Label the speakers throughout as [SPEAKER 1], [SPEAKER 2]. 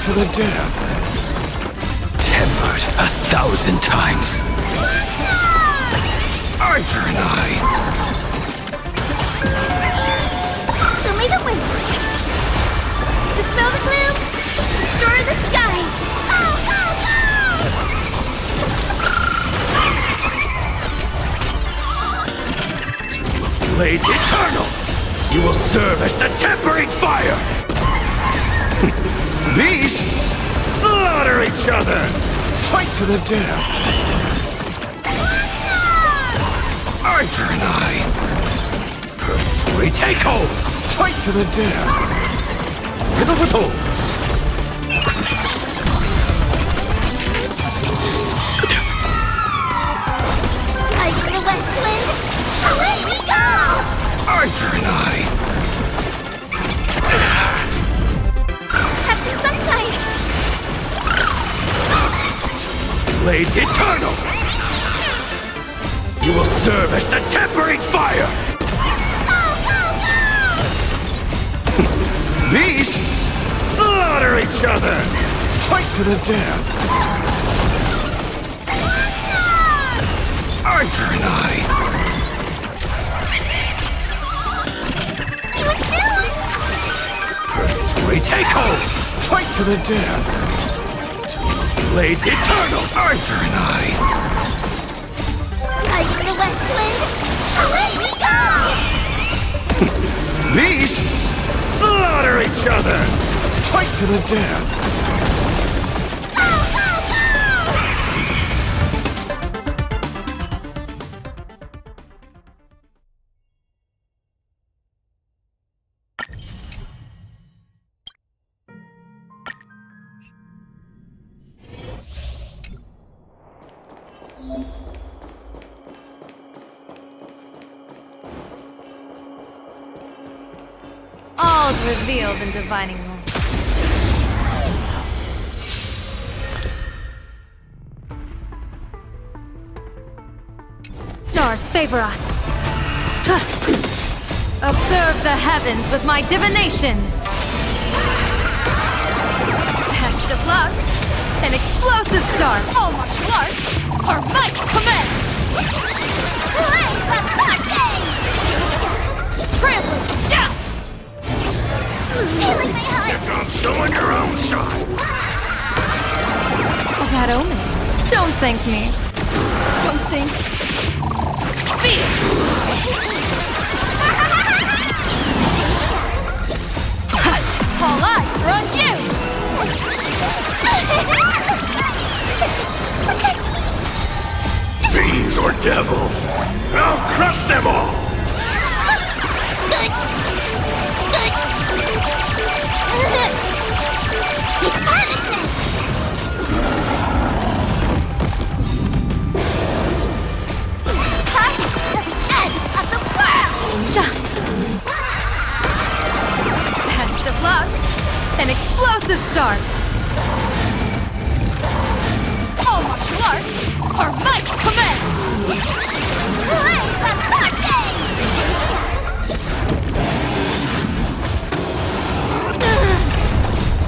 [SPEAKER 1] To the death. Tempered 1,000 times. Arthur and I.
[SPEAKER 2] Show me the wind. Dispel the gloom. Restore the skies.
[SPEAKER 1] To a blade eternal, you will serve as the tempering fire. Beasts slaughter each other! Fight to the death! Arthur and I! Purgatory takeover! Fight to the death! Riddle with holes!
[SPEAKER 2] Like the west wind, away we go!
[SPEAKER 1] Arthur and I! Blades eternal! You will serve as the tempering fire! Beasts slaughter each other! Fight to the death! Arthur and I! Purgatory takeover! Fight to the death! Blades eternal! Arthur and I!
[SPEAKER 2] Like the west wind, away we go!
[SPEAKER 1] Beasts slaughter each other! Fight to the death!
[SPEAKER 3] All's revealed in divining light. Stars favor us. Observe the heavens with my divinations. Pest of luck. An explosive star. All martial arts. Our might command.
[SPEAKER 2] Play the party!
[SPEAKER 3] Privilege. Yeah.
[SPEAKER 2] Feeling my heart!
[SPEAKER 1] Here comes showing your own side!
[SPEAKER 3] That omen. Don't thank me. Don't think. Fear! All eyes are on you!
[SPEAKER 1] Fiends or devils, I'll crush them all!
[SPEAKER 3] Best of luck. An explosive start. All martial arts. Our might command.
[SPEAKER 2] Play the party!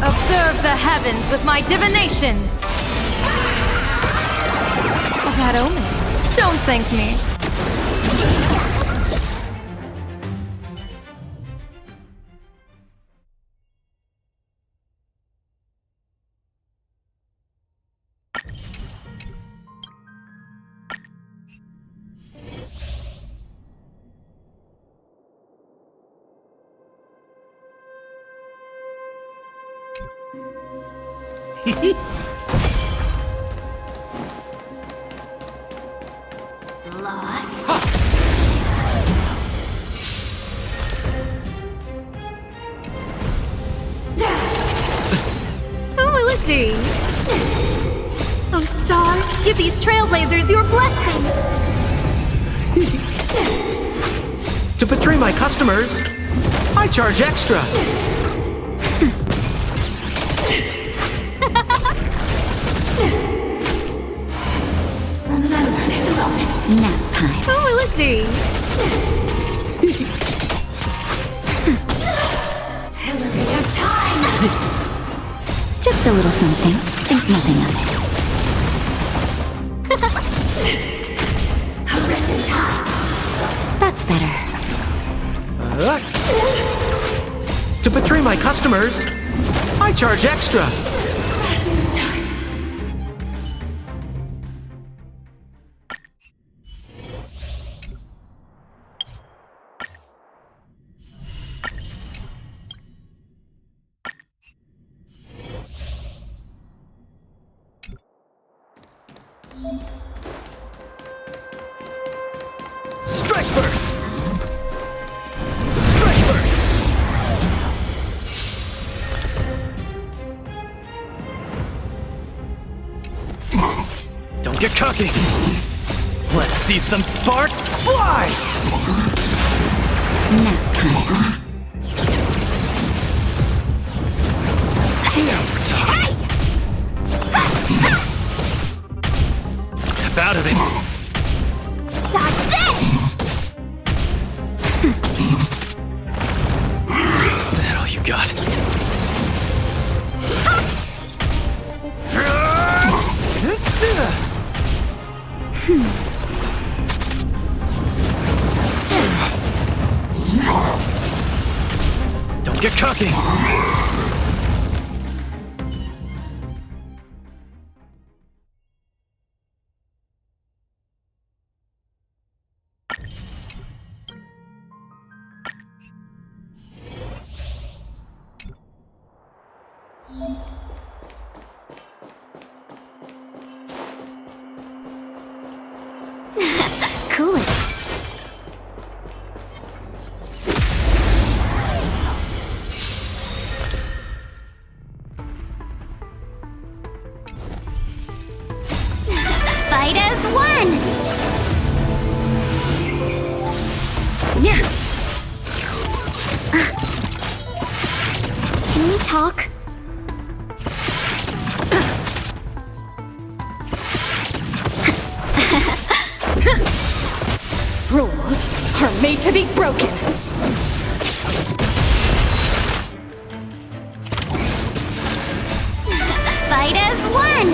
[SPEAKER 3] Observe the heavens with my divinations. That omen. Don't thank me.
[SPEAKER 2] Lost.
[SPEAKER 3] Who will it be? Oh, stars, give these trailblazers your blessing.
[SPEAKER 4] To betray my customers, I charge extra.
[SPEAKER 2] Remember this moment. Nap time.
[SPEAKER 3] Who will it be?
[SPEAKER 2] Elevator time.
[SPEAKER 5] Just a little something. Think nothing of it.
[SPEAKER 2] Written time.
[SPEAKER 5] That's better.
[SPEAKER 4] To betray my customers, I charge extra.
[SPEAKER 2] Present time.
[SPEAKER 1] Strike burst! Strike burst! Don't get cocky! Let's see some sparks fly!
[SPEAKER 5] Nap time.
[SPEAKER 1] Now we're talking. Step out of it!
[SPEAKER 2] Dodge this!
[SPEAKER 1] Is that all you got? Don't get cocky!
[SPEAKER 5] Cool it.
[SPEAKER 2] Fight as one!
[SPEAKER 5] Yeah.
[SPEAKER 2] Can we talk?
[SPEAKER 3] Rules are made to be broken.
[SPEAKER 2] Fight as one!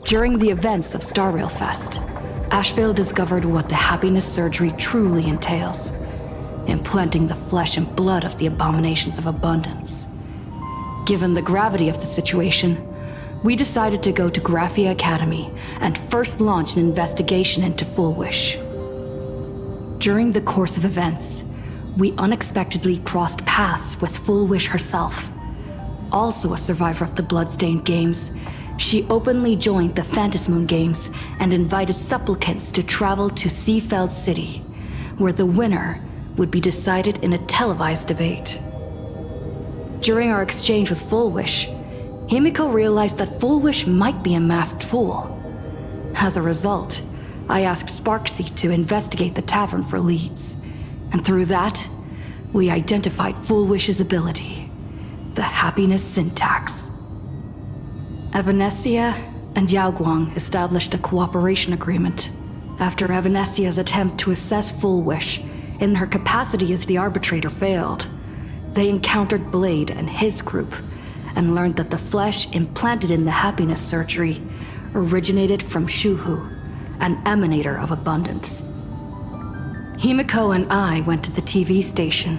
[SPEAKER 6] During the events of Star Rail Fest, Ashvale discovered what the happiness surgery truly entails, implanting the flesh and blood of the abominations of abundance. Given the gravity of the situation, we decided to go to Graphia Academy and first launch an investigation into Full Wish. During the course of events, we unexpectedly crossed paths with Full Wish herself. Also a survivor of the Bloodstained Games, she openly joined the Phantasmoon Games and invited supplicants to travel to Seafeld City, where the winner would be decided in a televised debate. During our exchange with Full Wish, Himiko realized that Full Wish might be a masked fool. As a result, I asked Sparksy to investigate the tavern for leads. And through that, we identified Full Wish's ability, the happiness syntax. Evanescia and Yaoguang established a cooperation agreement. After Evanescia's attempt to assess Full Wish in her capacity as the arbitrator failed, they encountered Blade and his group and learned that the flesh implanted in the happiness surgery originated from Shuhu, an emanator of abundance. Himiko and I went to the TV station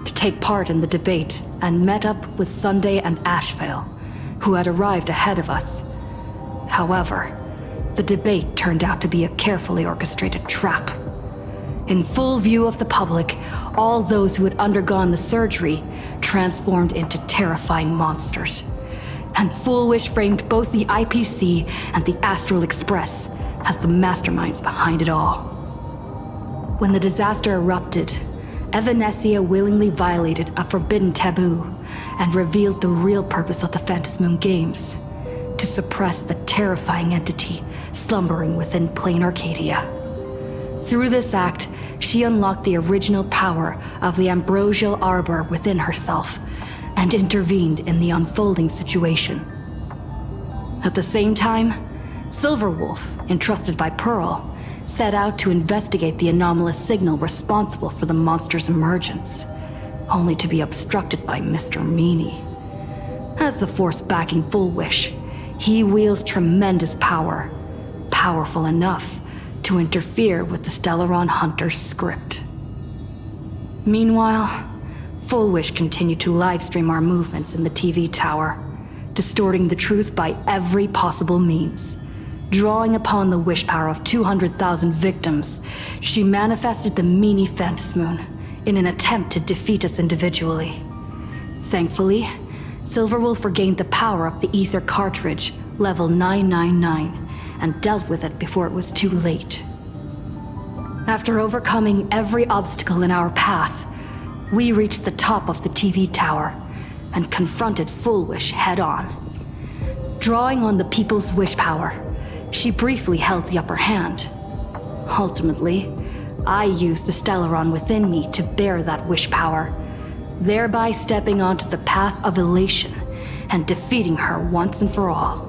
[SPEAKER 6] to take part in the debate and met up with Sunday and Ashvale, who had arrived ahead of us. However, the debate turned out to be a carefully orchestrated trap. In full view of the public, all those who had undergone the surgery transformed into terrifying monsters. And Full Wish framed both the IPC and the Astral Express as the masterminds behind it all. When the disaster erupted, Evanescia willingly violated a forbidden taboo and revealed the real purpose of the Phantom Moon Games: to suppress the terrifying entity slumbering within plain Arcadia. Through this act, she unlocked the original power of the ambrosial arbor within herself and intervened in the unfolding situation. At the same time, Silverwolf, entrusted by Pearl, set out to investigate the anomalous signal responsible for the monster's emergence, only to be obstructed by Mr. Meanie. As the force backing Full Wish, he wields tremendous power, powerful enough to interfere with the Stellaron Hunter's script. Meanwhile, Full Wish continued to livestream our movements in the TV tower, distorting the truth by every possible means. Drawing upon the wish power of 200,000 victims, she manifested the Meanie Phantasmoon in an attempt to defeat us individually. Thankfully, Silverwolf regained the power of the Ether cartridge, level 999, and dealt with it before it was too late. After overcoming every obstacle in our path, we reached the top of the TV tower and confronted Full Wish head-on. Drawing on the people's wish power, she briefly held the upper hand. Ultimately, I used the Stellaron within me to bear that wish power, thereby stepping onto the path of elation and defeating her once and for all.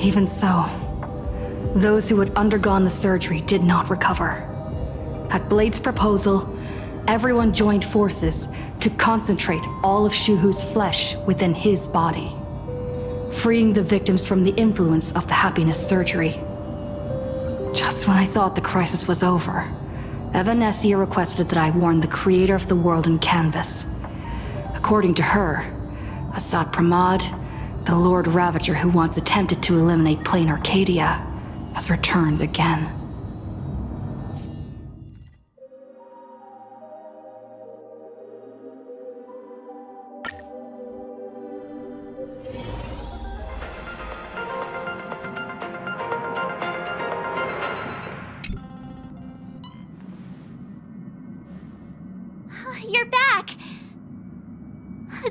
[SPEAKER 6] Even so, those who had undergone the surgery did not recover. At Blade's proposal, everyone joined forces to concentrate all of Shuhu's flesh within his body, freeing the victims from the influence of the happiness surgery. Just when I thought the crisis was over, Evanescia requested that I warn the creator of the world in canvas. According to her, Assad Pramad, the Lord Ravager who once attempted to eliminate plain Arcadia, has returned again.
[SPEAKER 2] You're back!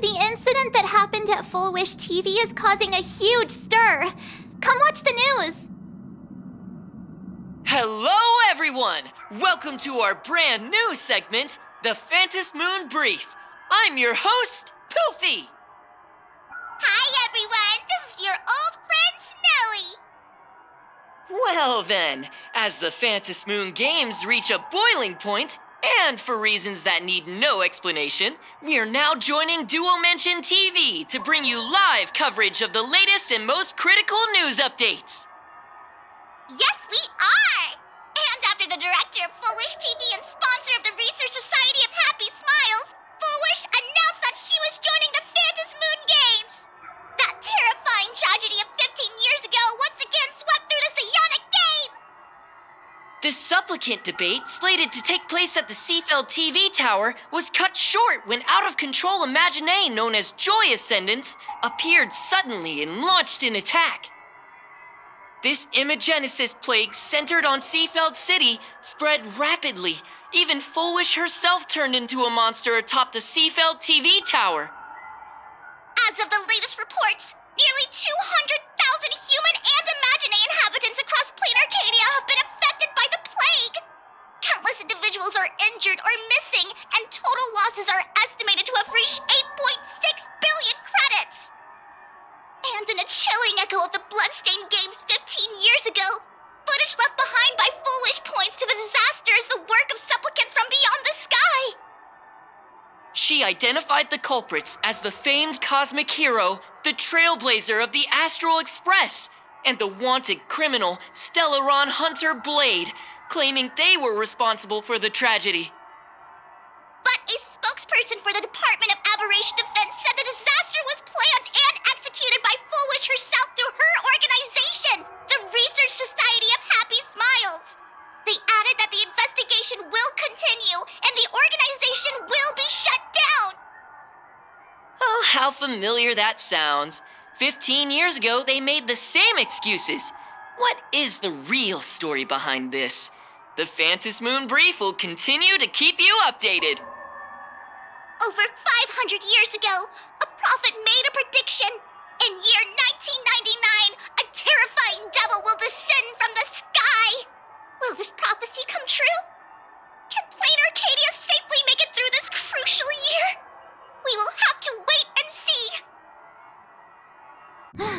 [SPEAKER 2] The incident that happened at Full Wish TV is causing a huge stir. Come watch the news!
[SPEAKER 7] Hello, everyone! Welcome to our brand new segment, the Phantom Moon Brief. I'm your host, Poofy!
[SPEAKER 2] Hi, everyone! This is your old friend, Snowy!
[SPEAKER 7] Well then, as the Phantom Moon Games reach a boiling point, and for reasons that need no explanation, we are now joining Duo Mention TV to bring you live coverage of the latest and most critical news updates.
[SPEAKER 2] Yes, we are! And after the director of Full Wish TV and sponsor of the Research Society of Happy Smiles, Full Wish announced that she was joining the Phantom Moon Games! That terrifying tragedy of 15 years ago once again swept through the psionic game!
[SPEAKER 7] The supplicant debate, slated to take place at the Seafeld TV tower, was cut short when out-of-control Imagine known as Joy Ascendants appeared suddenly and launched an attack. This Imagenesis plague centered on Seafeld City spread rapidly. Even Full Wish herself turned into a monster atop the Seafeld TV tower.
[SPEAKER 2] As of the latest reports, nearly 200,000 human and Imaginary inhabitants across plain Arcadia have been affected by the plague. Countless individuals are injured or missing, and total losses are estimated to have reached 8.6 billion credits. And in a chilling echo of the bloodstained games 15 years ago, footage left behind by Foolish points to the disaster as the work of supplicants from beyond the sky.
[SPEAKER 7] She identified the culprits as the famed cosmic hero, the trailblazer of the Astral Express, and the wanted criminal Stellaron Hunter Blade, claiming they were responsible for the tragedy.
[SPEAKER 2] But a spokesperson for the Department of Aberration Defense said the disaster was planned and executed by Foolish herself through her organization, the Research Society of Happy Smiles. They added that the investigation will continue and the organization will be shut down.
[SPEAKER 7] Oh, how familiar that sounds. 15 years ago, they made the same excuses. What is the real story behind this? The Phantom Moon Brief will continue to keep you updated.
[SPEAKER 2] Over 500 years ago, a prophet made a prediction. In year 1999, a terrifying devil will descend from the sky. Will this prophecy come true? Can plain Arcadia safely make it through this crucial year? We will have to wait and see.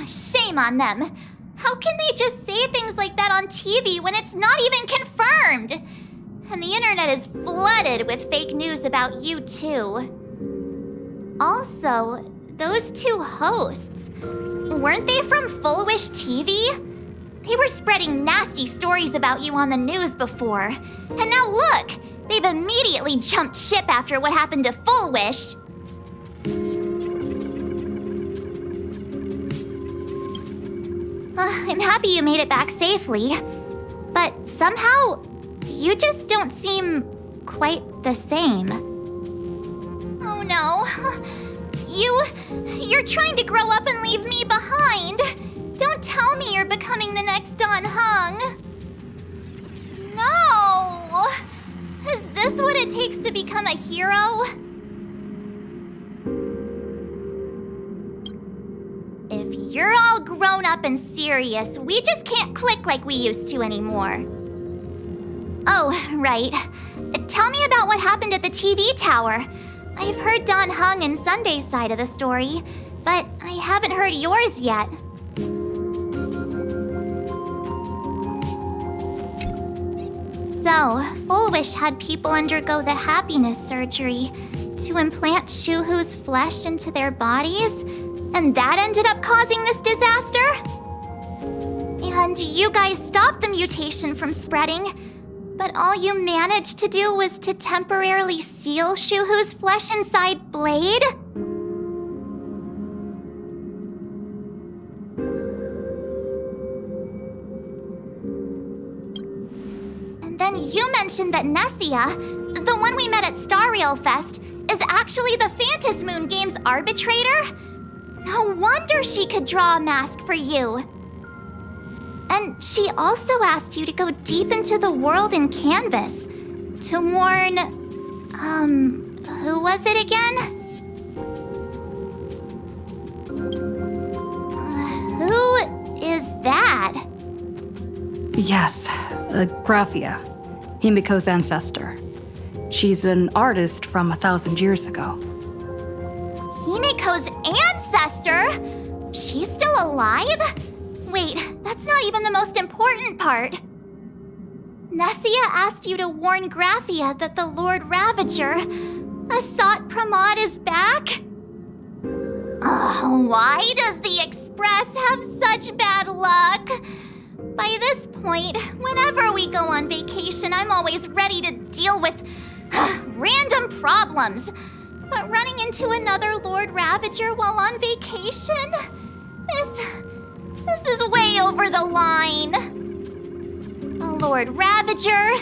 [SPEAKER 8] Shame on them. How can they just say things like that on TV when it's not even confirmed? And the internet is flooded with fake news about you too. Also, those two hosts, weren't they from Full Wish TV? They were spreading nasty stories about you on the news before. And now look, they've immediately jumped ship after what happened to Full Wish. I'm happy you made it back safely. But somehow, you just don't seem quite the same. Oh no. You're trying to grow up and leave me behind. Don't tell me you're becoming the next Don Hung. No! Is this what it takes to become a hero? If you're all grown up and serious, we just can't click like we used to anymore. Oh, right. Tell me about what happened at the TV tower. I've heard Don Hung and Sunday's side of the story, but I haven't heard yours yet. So, Full Wish had people undergo the happiness surgery to implant Shuhu's flesh into their bodies, and that ended up causing this disaster? And you guys stopped the mutation from spreading, but all you managed to do was to temporarily seal Shuhu's flesh inside Blade? And then you mentioned that Nessia, the one we met at Star Rail Fest, is actually the Phantom Moon Games arbitrator? No wonder she could draw a mask for you. And she also asked you to go deep into the world in Canvas to warn, who was it again? Who is that?
[SPEAKER 6] Yes, Graphia, Himiko's ancestor. She's an artist from 1,000 years ago.
[SPEAKER 8] Himiko's ancestor? She's still alive? Wait, that's not even the most important part. Nessia asked you to warn Graphia that the Lord Ravager, Asat Pramod, is back? Oh, why does the Express have such bad luck? By this point, whenever we go on vacation, I'm always ready to deal with random problems. But running into another Lord Ravager while on vacation? This is way over the line. Lord Ravager,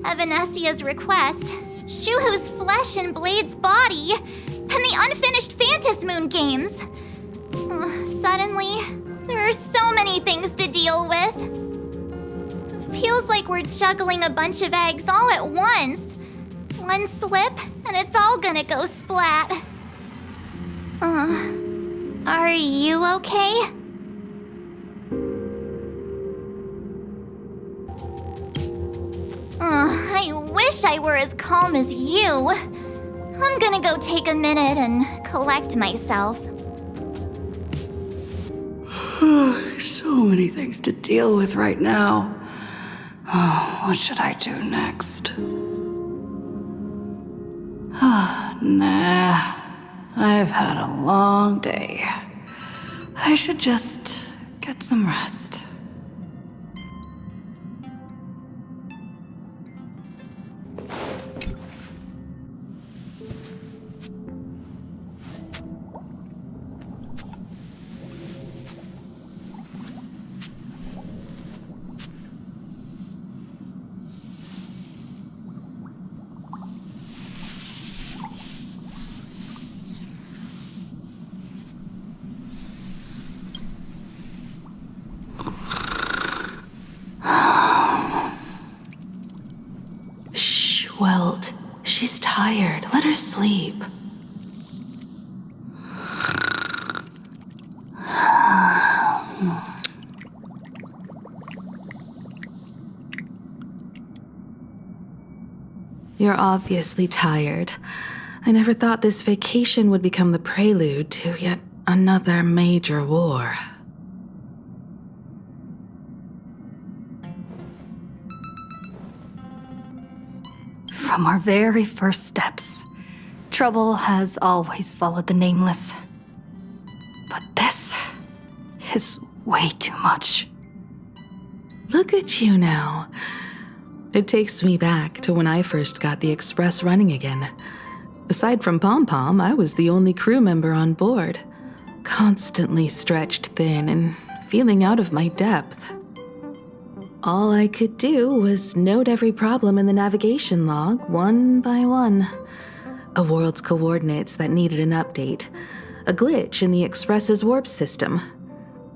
[SPEAKER 8] at Venessia's request, Shuhu's flesh and Blade's body, and the unfinished Phantom Moon Games. Suddenly, there are so many things to deal with. Feels like we're juggling a bunch of eggs all at once. One slip, and it's all gonna go splat. Are you okay? I wish I were as calm as you. I'm gonna go take a minute and collect myself.
[SPEAKER 6] So many things to deal with right now. Oh, what should I do next? Nah. I've had a long day. I should just get some rest. Welt, she's tired. Let her sleep. You're obviously tired. I never thought this vacation would become the prelude to yet another major war. From our very first steps, trouble has always followed the Nameless. But this is way too much. Look at you now. It takes me back to when I first got the Express running again. Aside from Pom-Pom, I was the only crew member on board, constantly stretched thin and feeling out of my depth. All I could do was note every problem in the navigation log, one by one. A world's coordinates that needed an update. A glitch in the Express's warp system.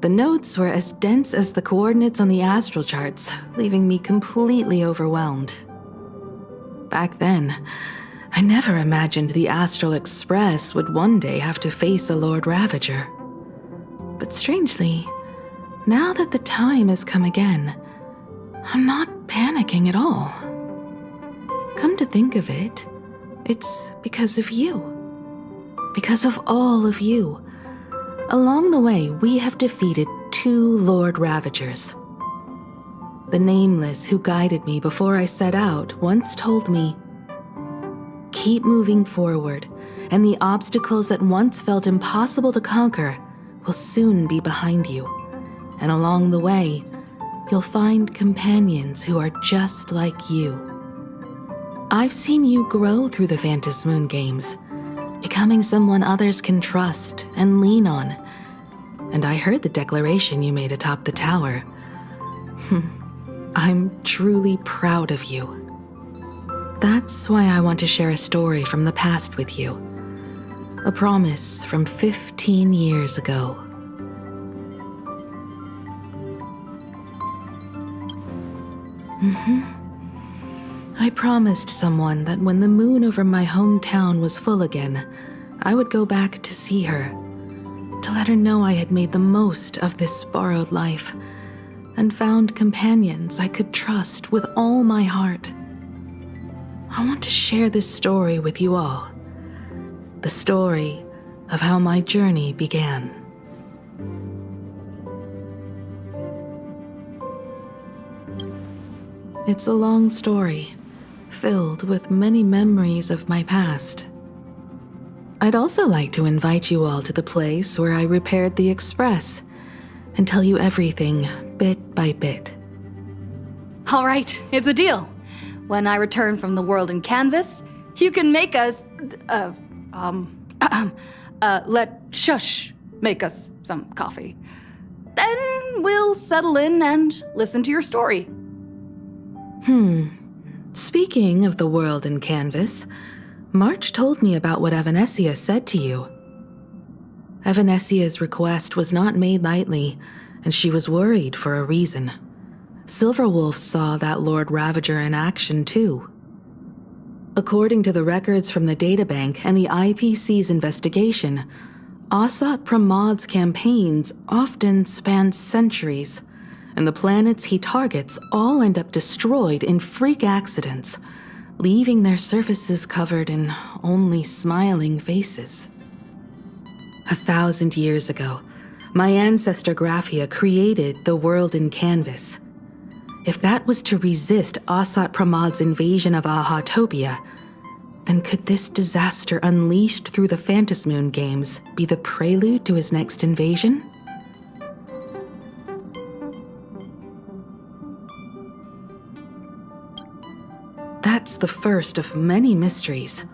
[SPEAKER 6] The notes were as dense as the coordinates on the astral charts, leaving me completely overwhelmed. Back then, I never imagined the Astral Express would one day have to face a Lord Ravager. But strangely, now that the time has come again, I'm not panicking at all. Come to think of it, it's because of you. Because of all of you. Along the way, we have defeated 2 Lord Ravagers. The Nameless who guided me before I set out once told me, "Keep moving forward, and the obstacles that once felt impossible to conquer will soon be behind you. And along the way, you'll find companions who are just like you." I've seen you grow through the Phantasmoon games, becoming someone others can trust and lean on. And I heard the declaration you made atop the tower. I'm truly proud of you. That's why I want to share a story from the past with you. A promise from 15 years ago. I promised someone that when the moon over my hometown was full again, I would go back to see her, to let her know I had made the most of this borrowed life, and found companions I could trust with all my heart. I want to share this story with you all. The story of how my journey began. It's a long story, filled with many memories of my past. I'd also like to invite you all to the place where I repaired the Express and tell you everything bit by bit.
[SPEAKER 3] All right, it's a deal. When I return from the world in canvas, you can make us, let Shush make us some coffee. Then we'll settle in and listen to your story.
[SPEAKER 6] Speaking of the world in canvas, March told me about what Evanescia said to you. Evanessia's request was not made lightly, and she was worried for a reason. Silverwolf saw that Lord Ravager in action too. According to the records from the databank and the IPC's investigation, Asat Pramod's campaigns often span centuries, and the planets he targets all end up destroyed in freak accidents, leaving their surfaces covered in only smiling faces. 1,000 years ago, my ancestor Graphia created the world in canvas. If that was to resist Asat Pramod's invasion of Ahatopia, then could this disaster unleashed through the Phantasmoon games be the prelude to his next invasion? That's the first of many mysteries.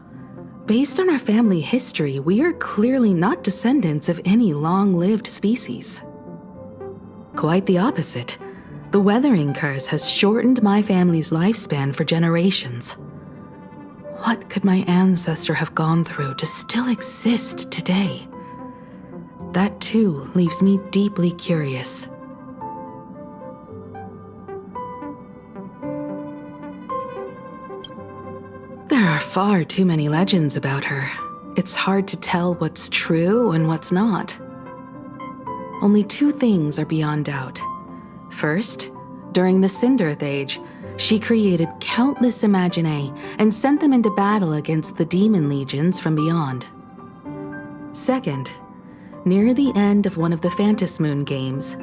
[SPEAKER 6] Based on our family history, we are clearly not descendants of any long-lived species. Quite the opposite. The weathering curse has shortened my family's lifespan for generations. What could my ancestor have gone through to still exist today? That too leaves me deeply curious. There are far too many legends about her. It's hard to tell what's true and what's not. Only two things are beyond doubt. First, during the Cinderth Age, she created countless Imaginae and sent them into battle against the demon legions from beyond. Second, near the end of one of the Phantasmoon games,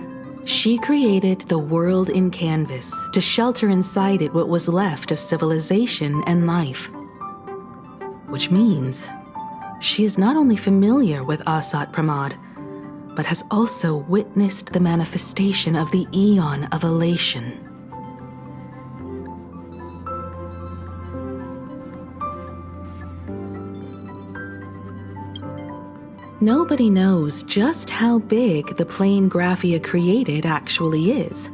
[SPEAKER 6] she created the world in canvas to shelter inside it what was left of civilization and life. Which means she is not only familiar with Asat Pramod, but has also witnessed the manifestation of the Aeon of Elation. Nobody knows just how big the plane Graphia created actually is.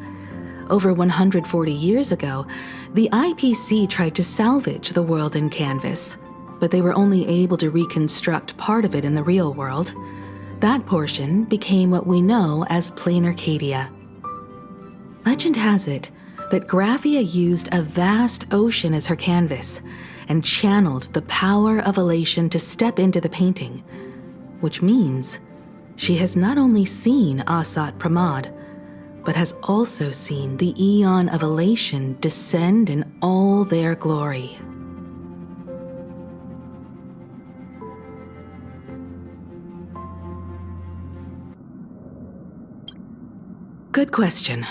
[SPEAKER 6] Over 140 years ago, the IPC tried to salvage the world in canvas, but they were only able to reconstruct part of it in the real world. That portion became what we know as Plane Arcadia. Legend has it that Graphia used a vast ocean as her canvas and channeled the power of elation to step into the painting, which means she has not only seen Asat Pramod, but has also seen the Aeon of Elation descend in all their glory. Good question.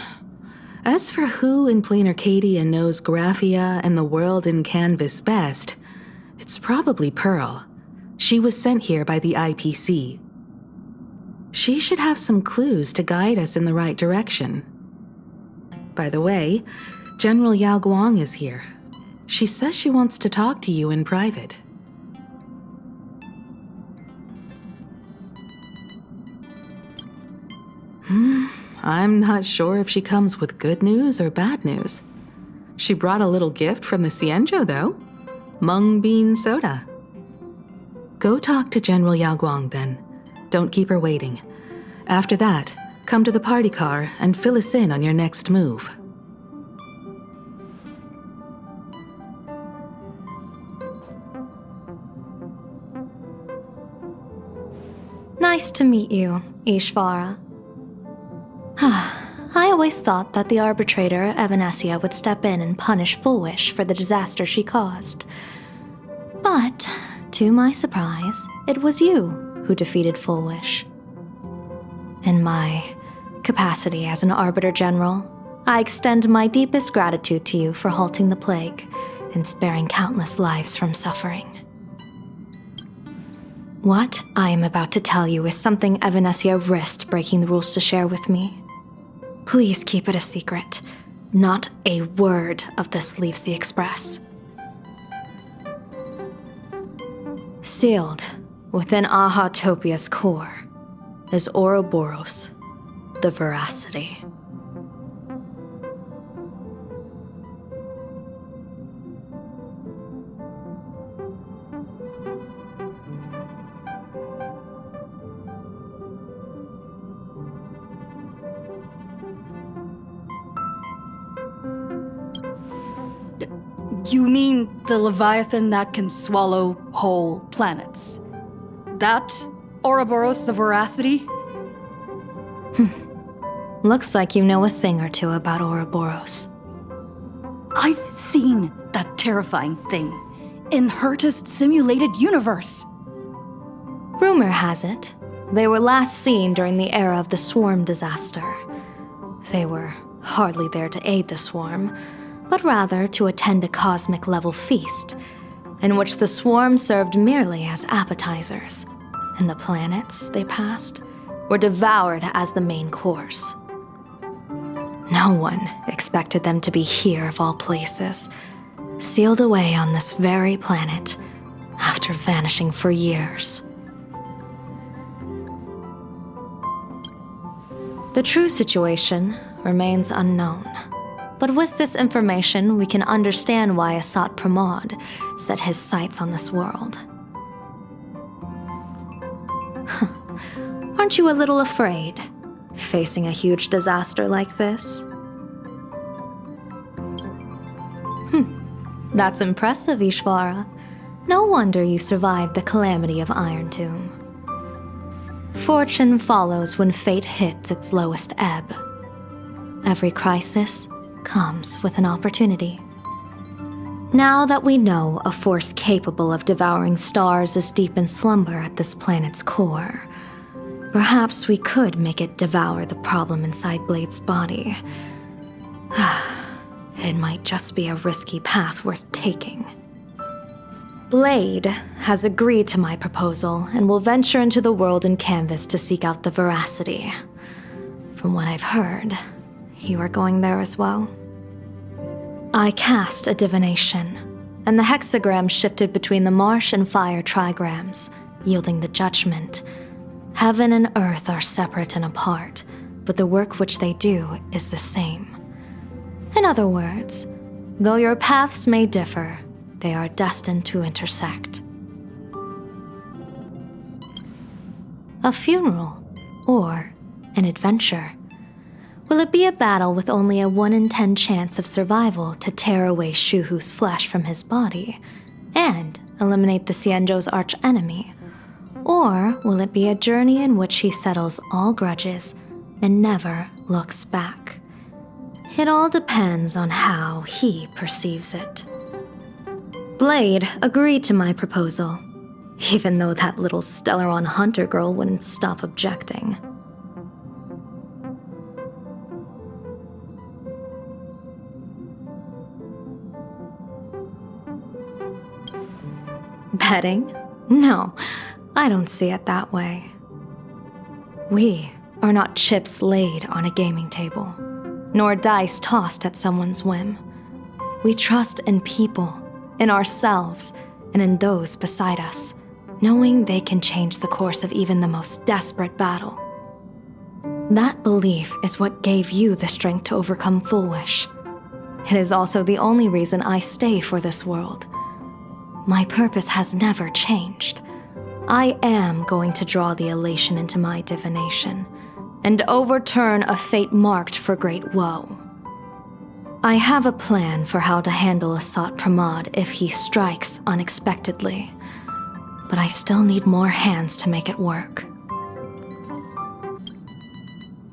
[SPEAKER 6] As for who in Plane Arcadia knows Graphia and the world in canvas best, it's probably Pearl. She was sent here by the IPC. She should have some clues to guide us in the right direction. By the way, General Yao Guang is here. She says she wants to talk to you in private. I'm not sure if she comes with good news or bad news. She brought a little gift from the Cienjo, though. Mung bean soda. Go talk to General Yao Guang, then. Don't keep her waiting. After that, come to the party car and fill us in on your next move.
[SPEAKER 9] Nice to meet you, Ishvara. I always thought that the arbitrator, Evanesia, would step in and punish Foolish for the disaster she caused. But, to my surprise, it was you who defeated Foolish. In my capacity as an Arbiter General, I extend my deepest gratitude to you for halting the plague and sparing countless lives from suffering. What I am about to tell you is something Evanesia risked breaking the rules to share with me. Please keep it a secret. Not a word of this leaves the Express. Sealed within Ahatopia's core is Ouroboros, the Veracity.
[SPEAKER 3] You mean the Leviathan that can swallow whole planets? That Ouroboros the Veracity?
[SPEAKER 9] Looks like you know a thing or two about Ouroboros.
[SPEAKER 3] I've seen that terrifying thing in Herta's simulated universe.
[SPEAKER 9] Rumor has it, they were last seen during the era of the Swarm disaster. They were hardly there to aid the Swarm, but rather to attend a cosmic-level feast, in which the Swarm served merely as appetizers, and the planets they passed were devoured as the main course. No one expected them to be here of all places, sealed away on this very planet after vanishing for years. The true situation remains unknown, but with this information we can understand why Asat Pramod set his sights on this world. Aren't you a little afraid, facing a huge disaster like this? That's impressive, Ishvara. No wonder you survived the calamity of Iron Tomb. Fortune follows when fate hits its lowest ebb. Every crisis comes with an opportunity. Now that we know a force capable of devouring stars is deep in slumber at this planet's core, perhaps we could make it devour the problem inside Blade's body. It might just be a risky path worth taking. Blade has agreed to my proposal and will venture into the world in canvas to seek out the Veracity. From what I've heard, you are going there as well. I cast a divination, and the hexagram shifted between the marsh and fire trigrams, yielding the judgment. Heaven and earth are separate and apart, but the work which they do is the same. In other words, though your paths may differ, they are destined to intersect. A funeral, or an adventure. Will it be a battle with only a 1 in 10 chance of survival to tear away Shuhu's flesh from his body and eliminate the Xianzhou's arch-enemy? Or will it be a journey in which he settles all grudges and never looks back? It all depends on how he perceives it. Blade agreed to my proposal, even though that little Stellaron hunter girl wouldn't stop objecting. Betting? No, I don't see it that way. We are not chips laid on a gaming table, nor dice tossed at someone's whim. We trust in people, in ourselves, and in those beside us, knowing they can change the course of even the most desperate battle. That belief is what gave you the strength to overcome Fullwish. It is also the only reason I stay for this world. My purpose has never changed. I am going to draw the elation into my divination, and overturn a fate marked for great woe. I have a plan for how to handle Asat Pramod if he strikes unexpectedly, but I still need more hands to make it work.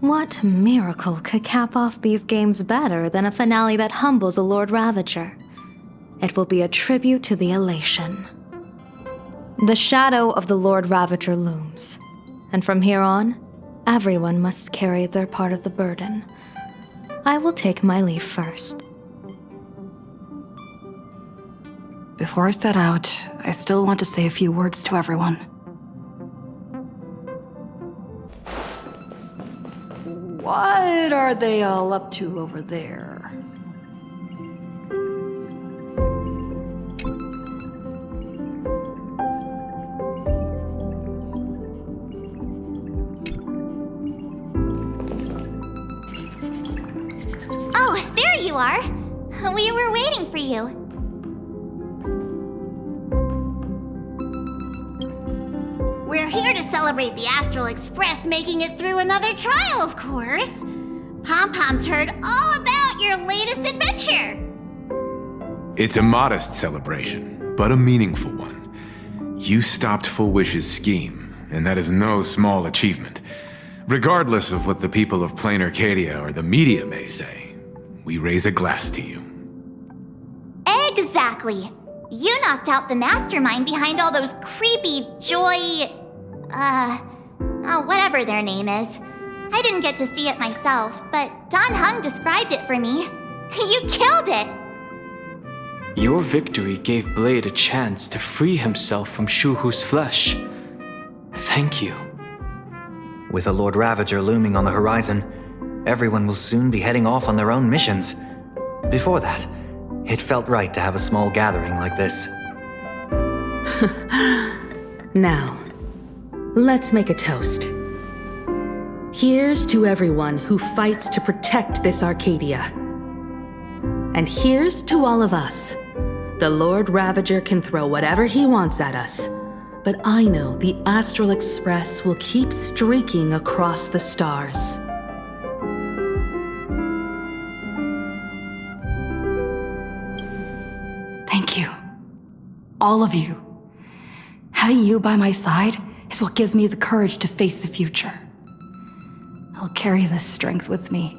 [SPEAKER 9] What miracle could cap off these games better than a finale that humbles a Lord Ravager? It will be a tribute to the elation. The shadow of the Lord Ravager looms, and from here on, everyone must carry their part of the burden. I will take my leave first.
[SPEAKER 3] Before I set out, I still want to say a few words to everyone. What are they all up to over there?
[SPEAKER 8] Oh, there you are. We were waiting for you.
[SPEAKER 2] We're here to celebrate the Astral Express making it through another trial, of course. Pom-Pom's heard all about your latest adventure.
[SPEAKER 1] It's a modest celebration, but a meaningful one. You stopped Fullwish's scheme,
[SPEAKER 10] and that is no small achievement. Regardless of what the people of plain Arcadia or the media may say, we raise a glass to you.
[SPEAKER 8] Exactly. You knocked out the mastermind behind all those creepy whatever their name is. I didn't get to see it myself, but Dan Heng described it for me. You killed it!
[SPEAKER 11] Your victory gave Blade a chance to free himself from Shuhu's flesh. Thank you.
[SPEAKER 12] With a Lord Ravager looming on the horizon, everyone will soon be heading off on their own missions. Before that, it felt right to have a small gathering like this.
[SPEAKER 13] Now, let's make a toast. Here's to everyone who fights to protect this Arcadia. And here's to all of us. The Lord Ravager can throw whatever he wants at us, but I know the Astral Express will keep streaking across the stars.
[SPEAKER 3] Thank you. All of you. Having you by my side is what gives me the courage to face the future. I'll carry this strength with me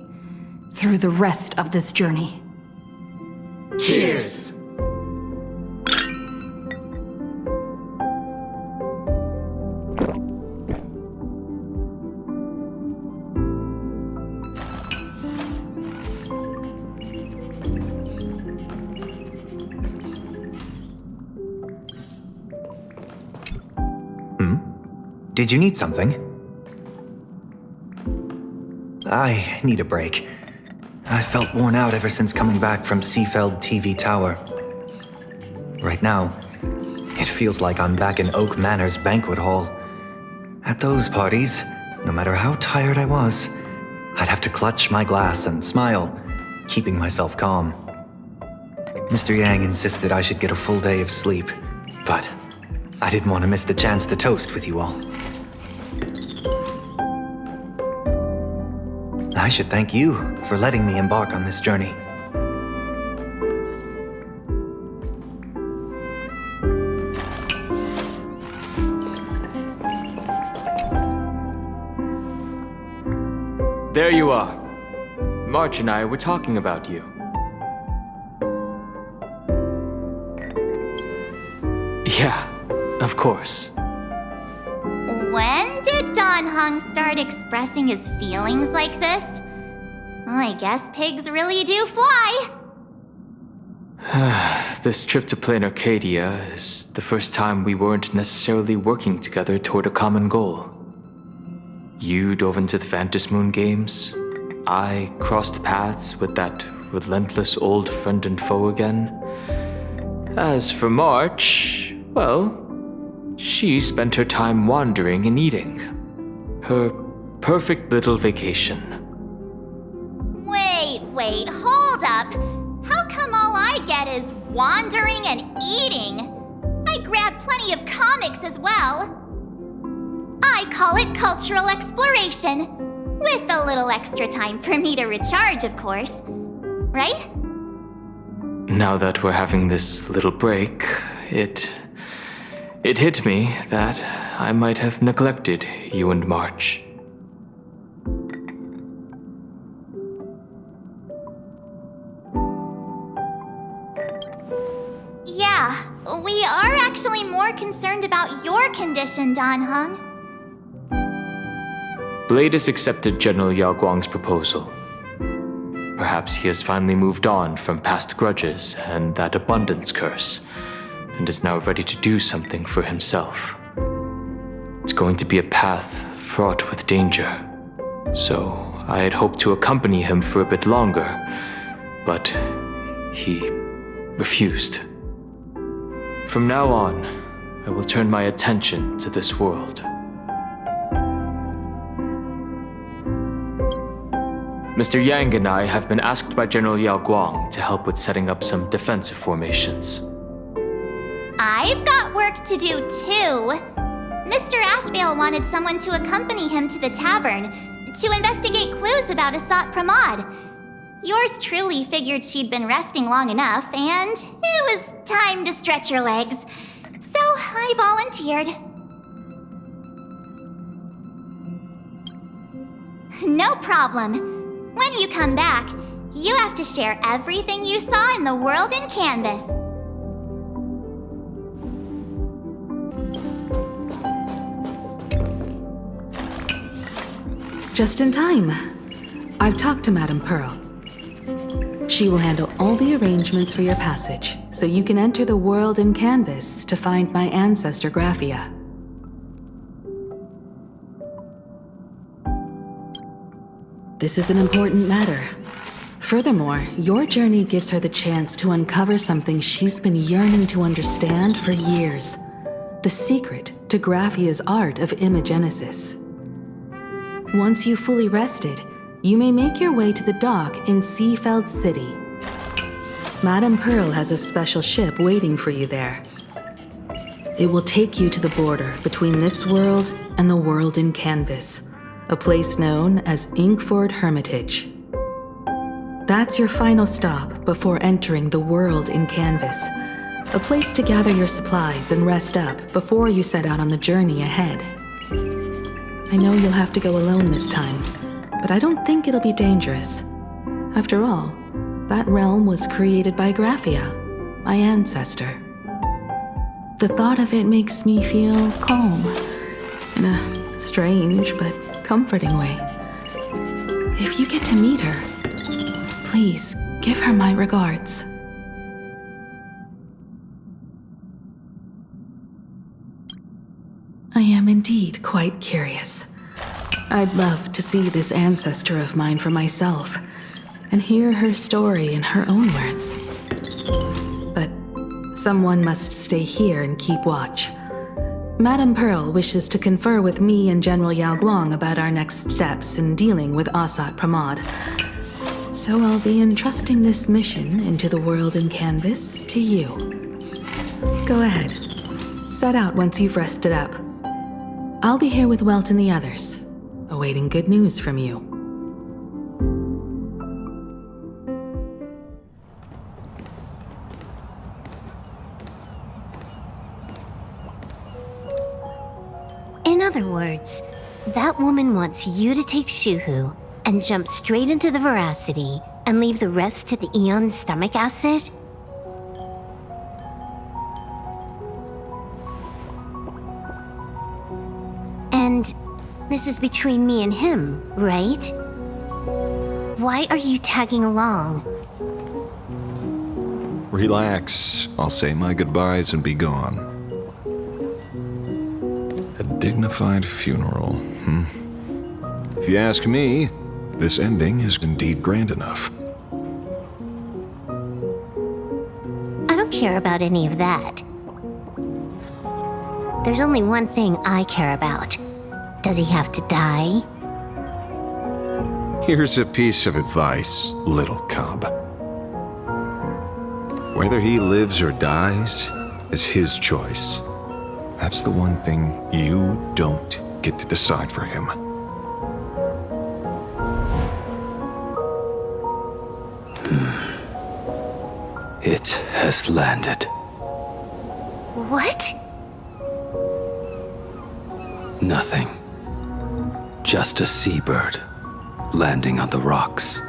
[SPEAKER 3] through the rest of this journey.
[SPEAKER 1] Cheers!
[SPEAKER 12] Did you need something? I need a break. I felt worn out ever since coming back from Seafeld TV Tower. Right now, it feels like I'm back in Oak Manor's banquet hall. At those parties, no matter how tired I was, I'd have to clutch my glass and smile, keeping myself calm. Mr. Yang insisted I should get a full day of sleep, but I didn't want to miss the chance to toast with you all. I should thank you for letting me embark on this journey.
[SPEAKER 11] There you are. March and I were talking about you. Yeah, of course.
[SPEAKER 8] When did Dan Heng start expressing his feelings like this? I guess pigs really do fly.
[SPEAKER 11] This trip to Plain Arcadia is the first time we weren't necessarily working together toward a common goal. You dove into the Phantom Moon games. I crossed paths with that relentless old friend and foe again. As for March, well, she spent her time wandering and eating. Her perfect little vacation.
[SPEAKER 8] Wait, hold up. How come all I get is wandering and eating? I grabbed plenty of comics as well. I call it cultural exploration. With a little extra time for me to recharge, of course. Right?
[SPEAKER 11] Now that we're having this little break, it hit me that I might have neglected you and March.
[SPEAKER 8] Yeah, we are actually more concerned about your condition, Dan Heng.
[SPEAKER 11] Blade has accepted General Yao Guang's proposal. Perhaps he has finally moved on from past grudges and that abundance curse, and is now ready to do something for himself. It's going to be a path fraught with danger, so I had hoped to accompany him for a bit longer, but he refused. From now on, I will turn my attention to this world. Mr. Yang and I have been asked by General Yao Guang to help with setting up some defensive formations.
[SPEAKER 8] I've got work to do too. Mr. Ashvale wanted someone to accompany him to the tavern to investigate clues about Asat Pramod. Yours truly figured she'd been resting long enough, and it was time to stretch her legs. So I volunteered. No problem. When you come back, you have to share everything you saw in the world in Canvas.
[SPEAKER 13] Just in time. I've talked to Madame Pearl. She will handle all the arrangements for your passage, so you can enter the world in Canvas to find my ancestor Graphia. This is an important matter. Furthermore, your journey gives her the chance to uncover something she's been yearning to understand for years. The secret to Graphia's art of imagenesis. Once you've fully rested, you may make your way to the dock in Seafeld City. Madame Pearl has a special ship waiting for you there. It will take you to the border between this world and the world in Canvas, a place known as Inkford Hermitage. That's your final stop before entering the world in Canvas, a place to gather your supplies and rest up before you set out on the journey ahead. I know you'll have to go alone this time, but I don't think it'll be dangerous. After all, that realm was created by Graphia, my ancestor. The thought of it makes me feel calm, in a strange but comforting way. If you get to meet her, please give her my regards. I am indeed quite curious. I'd love to see this ancestor of mine for myself, and hear her story in her own words. But someone must stay here and keep watch. Madame Pearl wishes to confer with me and General Yao Guang about our next steps in dealing with Asat Pramod. So I'll be entrusting this mission into the world in Canvas to you. Go ahead. Set out once you've rested up. I'll be here with Welt and the others, awaiting good news from you.
[SPEAKER 2] In other words, that woman wants you to take Shuhu and jump straight into the Veracity and leave the rest to the Eon's stomach acid? And this is between me and him, right? Why are you tagging along?
[SPEAKER 1] Relax. I'll say my goodbyes and be gone. A dignified funeral, If you ask me, this ending is indeed grand enough.
[SPEAKER 2] I don't care about any of that. There's only one thing I care about. Does he have to die?
[SPEAKER 1] Here's a piece of advice, little cub. Whether he lives or dies is his choice. That's the one thing you don't get to decide for him.
[SPEAKER 14] It has landed.
[SPEAKER 2] What?
[SPEAKER 14] Nothing. Just a seabird landing on the rocks.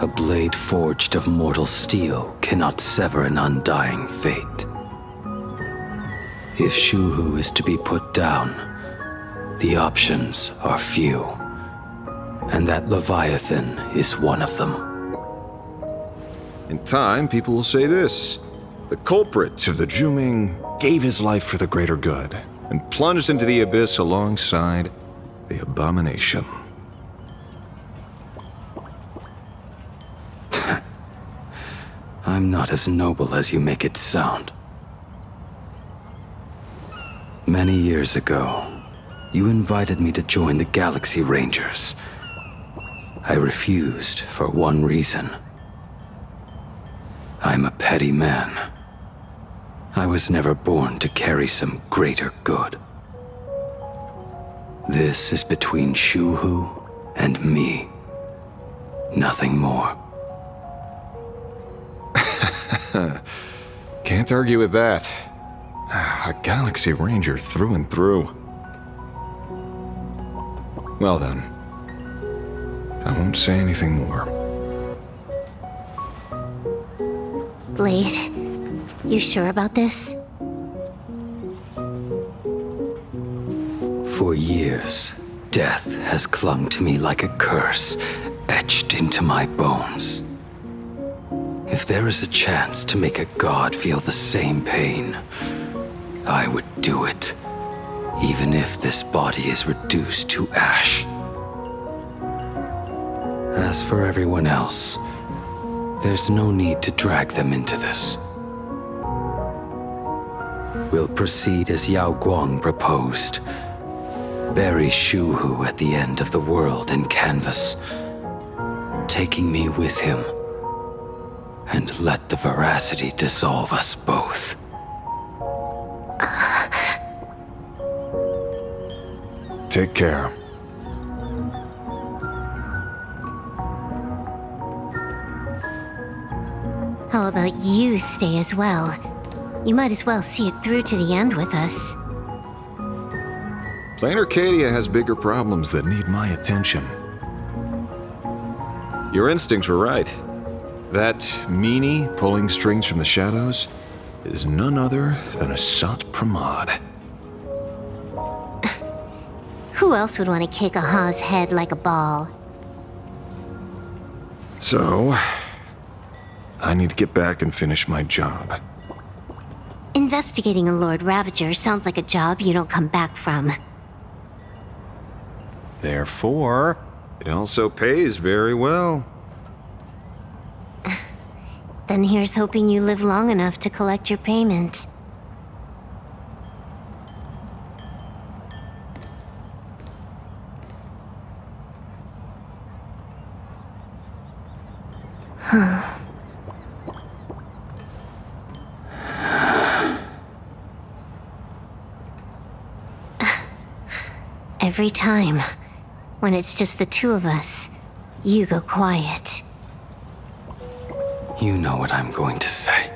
[SPEAKER 14] A blade forged of mortal steel cannot sever an undying fate. If Shuhu is to be put down, the options are few, and that Leviathan is one of them.
[SPEAKER 1] In time, people will say this. The culprit of the Juming gave his life for the greater good and plunged into the abyss alongside the abomination.
[SPEAKER 14] I'm not as noble as you make it sound. Many years ago, you invited me to join the Galaxy Rangers. I refused for one reason. I'm a petty man. I was never born to carry some greater good. This is between Shuhu and me. Nothing more.
[SPEAKER 1] Can't argue with that. A Galaxy Ranger through and through. Well then, I won't say anything more.
[SPEAKER 5] Blade, you sure about this?
[SPEAKER 14] For years, death has clung to me like a curse, etched into my bones. If there is a chance to make a god feel the same pain, I would do it, even if this body is reduced to ash. As for everyone else, there's no need to drag them into this. We'll proceed as Yao Guang proposed. Bury Shu Hu at the end of the world in canvas, taking me with him, and let the veracity dissolve us both.
[SPEAKER 1] Take care.
[SPEAKER 5] How about you stay as well? You might as well see it through to the end with us.
[SPEAKER 1] Plain Arcadia has bigger problems that need my attention. Your instincts were right. That meanie pulling strings from the shadows is none other than a Sat Pramod.
[SPEAKER 5] Who else would want to kick a Ha's head like a ball?
[SPEAKER 1] So, I need to get back and finish my job.
[SPEAKER 5] Investigating a Lord Ravager sounds like a job you don't come back from.
[SPEAKER 1] Therefore, it also pays very well.
[SPEAKER 5] Then here's hoping you live long enough to collect your payment. Every time, when it's just the two of us, you go quiet.
[SPEAKER 14] You know what I'm going to say.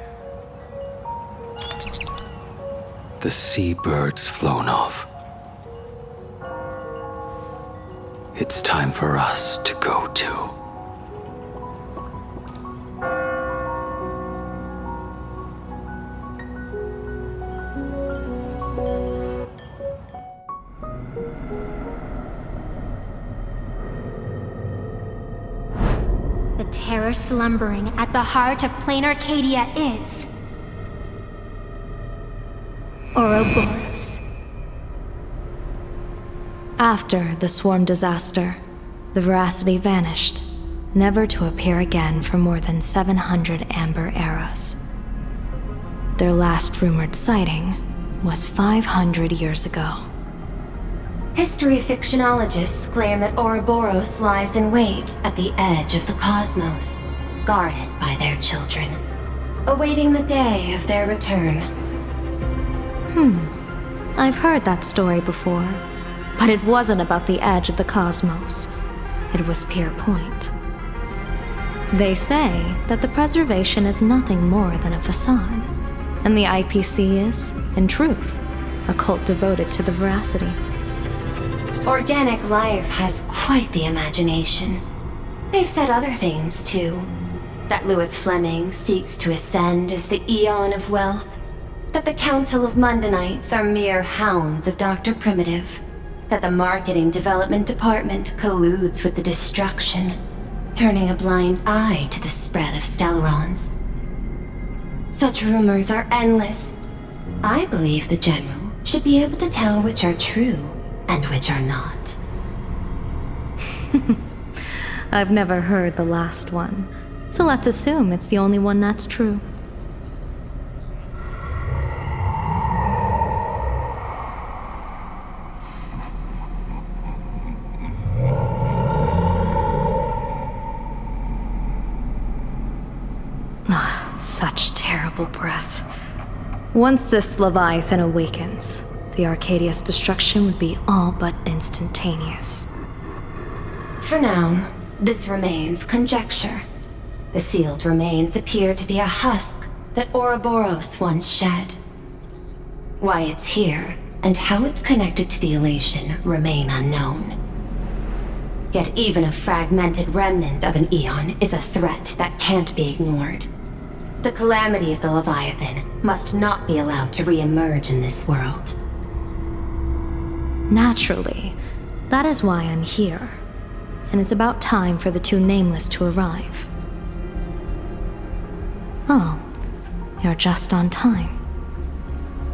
[SPEAKER 14] The seabird's flown off. It's time for us to go too.
[SPEAKER 8] The terror slumbering at the heart of Plain Arcadia is... Ouroboros.
[SPEAKER 9] After the swarm disaster, the veracity vanished, never to appear again for more than 700 amber eras. Their last rumored sighting was 500 years ago.
[SPEAKER 15] History fictionologists claim that Ouroboros lies in wait at the edge of the cosmos, guarded by their children, awaiting the day of their return.
[SPEAKER 9] I've heard that story before, but it wasn't about the edge of the cosmos. It was Pier Point. They say that the preservation is nothing more than a facade, and the IPC is, in truth, a cult devoted to the veracity.
[SPEAKER 15] Organic life has quite the imagination. They've said other things, too. That Louis Fleming seeks to ascend as the Eon of Wealth. That the Council of Mundanites are mere hounds of Dr. Primitive. That the Marketing Development Department colludes with the destruction, turning a blind eye to the spread of Stellarons. Such rumors are endless. I believe the General should be able to tell which are true and which are not.
[SPEAKER 9] I've never heard the last one, so let's assume it's the only one that's true. Such terrible breath. Once this Leviathan awakens, the Arcadia's destruction would be all but instantaneous.
[SPEAKER 15] For now, this remains conjecture. The sealed remains appear to be a husk that Ouroboros once shed. Why it's here, and how it's connected to the elation, remain unknown. Yet even a fragmented remnant of an Eon is a threat that can't be ignored. The calamity of the Leviathan must not be allowed to re-emerge in this world.
[SPEAKER 9] Naturally. That is why I'm here. And it's about time for the two Nameless to arrive. Oh, you're just on time.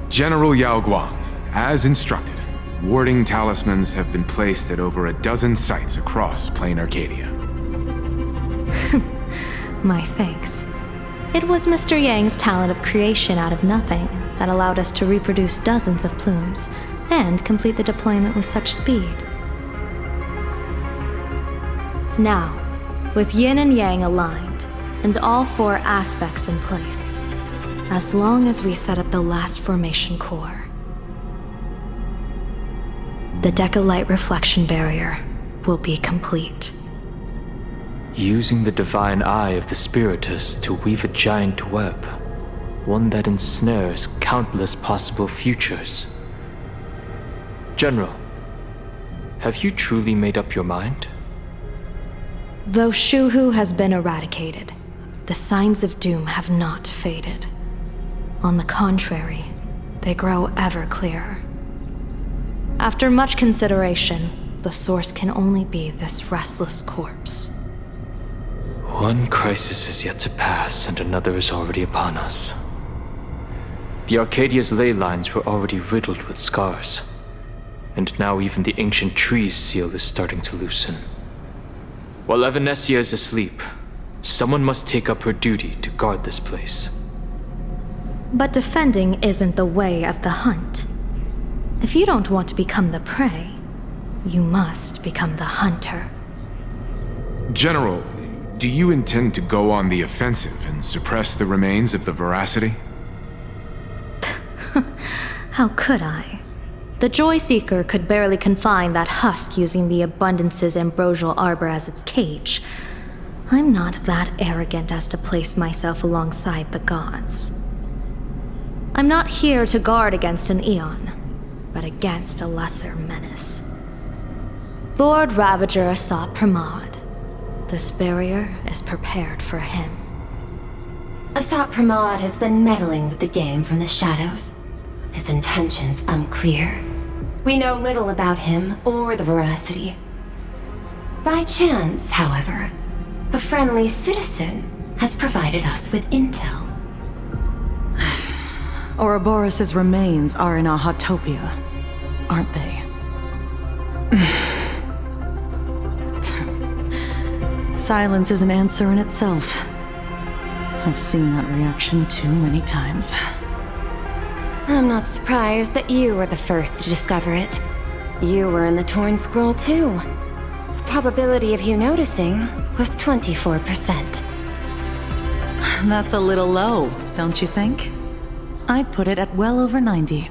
[SPEAKER 10] General Yao Guang, as instructed, warding talismans have been placed at over a dozen sites across Plain Arcadia.
[SPEAKER 9] My thanks. It was Mr. Yang's talent of creation out of nothing that allowed us to reproduce dozens of plumes and complete the deployment with such speed. Now, with Yin and Yang aligned, and all four aspects in place, as long as we set up the last formation core, the Decalight reflection barrier will be complete.
[SPEAKER 11] Using the divine eye of the Spiritus to weave a giant web, one that ensnares countless possible futures. General, have you truly made up your mind?
[SPEAKER 9] Though Shuhu has been eradicated, the signs of doom have not faded. On the contrary, they grow ever clearer. After much consideration, the source can only be this restless corpse.
[SPEAKER 11] One crisis is yet to pass, and another is already upon us. The Arcadia's ley lines were already riddled with scars, and now even the ancient tree's seal is starting to loosen. While Evanesia is asleep, someone must take up her duty to guard this place.
[SPEAKER 9] But defending isn't the way of the hunt. If you don't want to become the prey, you must become the hunter.
[SPEAKER 10] General, do you intend to go on the offensive and suppress the remains of the Veracity?
[SPEAKER 9] How could I? The Joy Seeker could barely confine that husk using the Abundance's ambrosial arbor as its cage. I'm not that arrogant as to place myself alongside the gods. I'm not here to guard against an Eon, but against a lesser menace. Lord Ravager Asat Pramod. This barrier is prepared for him.
[SPEAKER 15] Asat Pramod has been meddling with the game from the shadows. His intentions unclear. We know little about him or the Veracity. By chance, however, a friendly citizen has provided us with intel.
[SPEAKER 16] Ouroboros' remains are in Ahatopia, aren't they? Silence is an answer in itself. I've seen that reaction too many times.
[SPEAKER 15] I'm not surprised that you were the first to discover it. You were in the Torn Scroll too. The probability of you noticing was 24%.
[SPEAKER 16] That's a little low, don't you think? I'd put it at well over 90.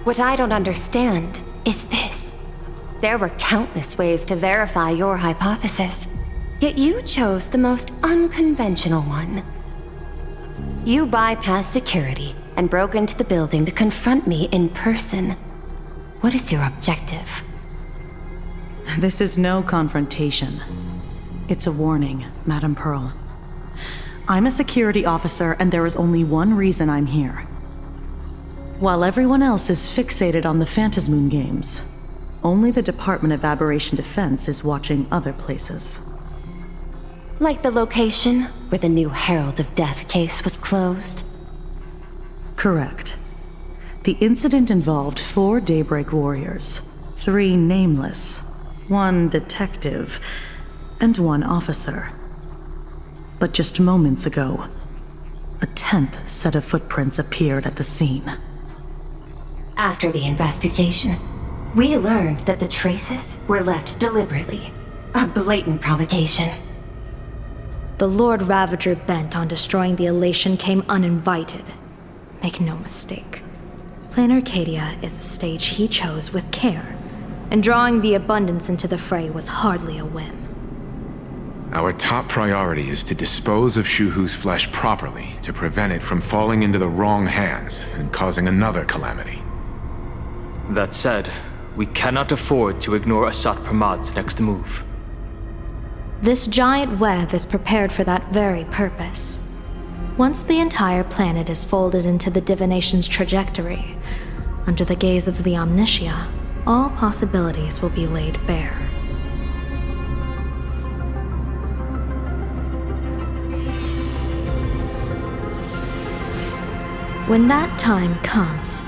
[SPEAKER 15] What I don't understand is this. There were countless ways to verify your hypothesis, yet you chose the most unconventional one. You bypassed security and broke into the building to confront me in person. What is your objective?
[SPEAKER 16] This is no confrontation. It's a warning, Madam Pearl. I'm a security officer, and there is only one reason I'm here. While everyone else is fixated on the Phantasmoon games, only the Department of Aberration Defense is watching other places.
[SPEAKER 15] Like the location where the new Herald of Death case was closed?
[SPEAKER 16] Correct. The incident involved 4 Daybreak warriors, 3 nameless, 1 detective, and 1 officer. But just moments ago, a 10th set of footprints appeared at the scene.
[SPEAKER 15] After the investigation, we learned that the traces were left deliberately. A blatant provocation.
[SPEAKER 9] The Lord Ravager bent on destroying the Elation came uninvited. Make no mistake. Plain Arcadia is a stage he chose with care, and drawing the Abundance into the fray was hardly a whim.
[SPEAKER 10] Our top priority is to dispose of Shuhu's flesh properly to prevent it from falling into the wrong hands and causing another calamity.
[SPEAKER 11] That said, We cannot afford to ignore Asat Pramad's next move.
[SPEAKER 9] This giant web is prepared for that very purpose. Once the entire planet is folded into the divination's trajectory, under the gaze of the Omnitia, all possibilities will be laid bare. When that time comes,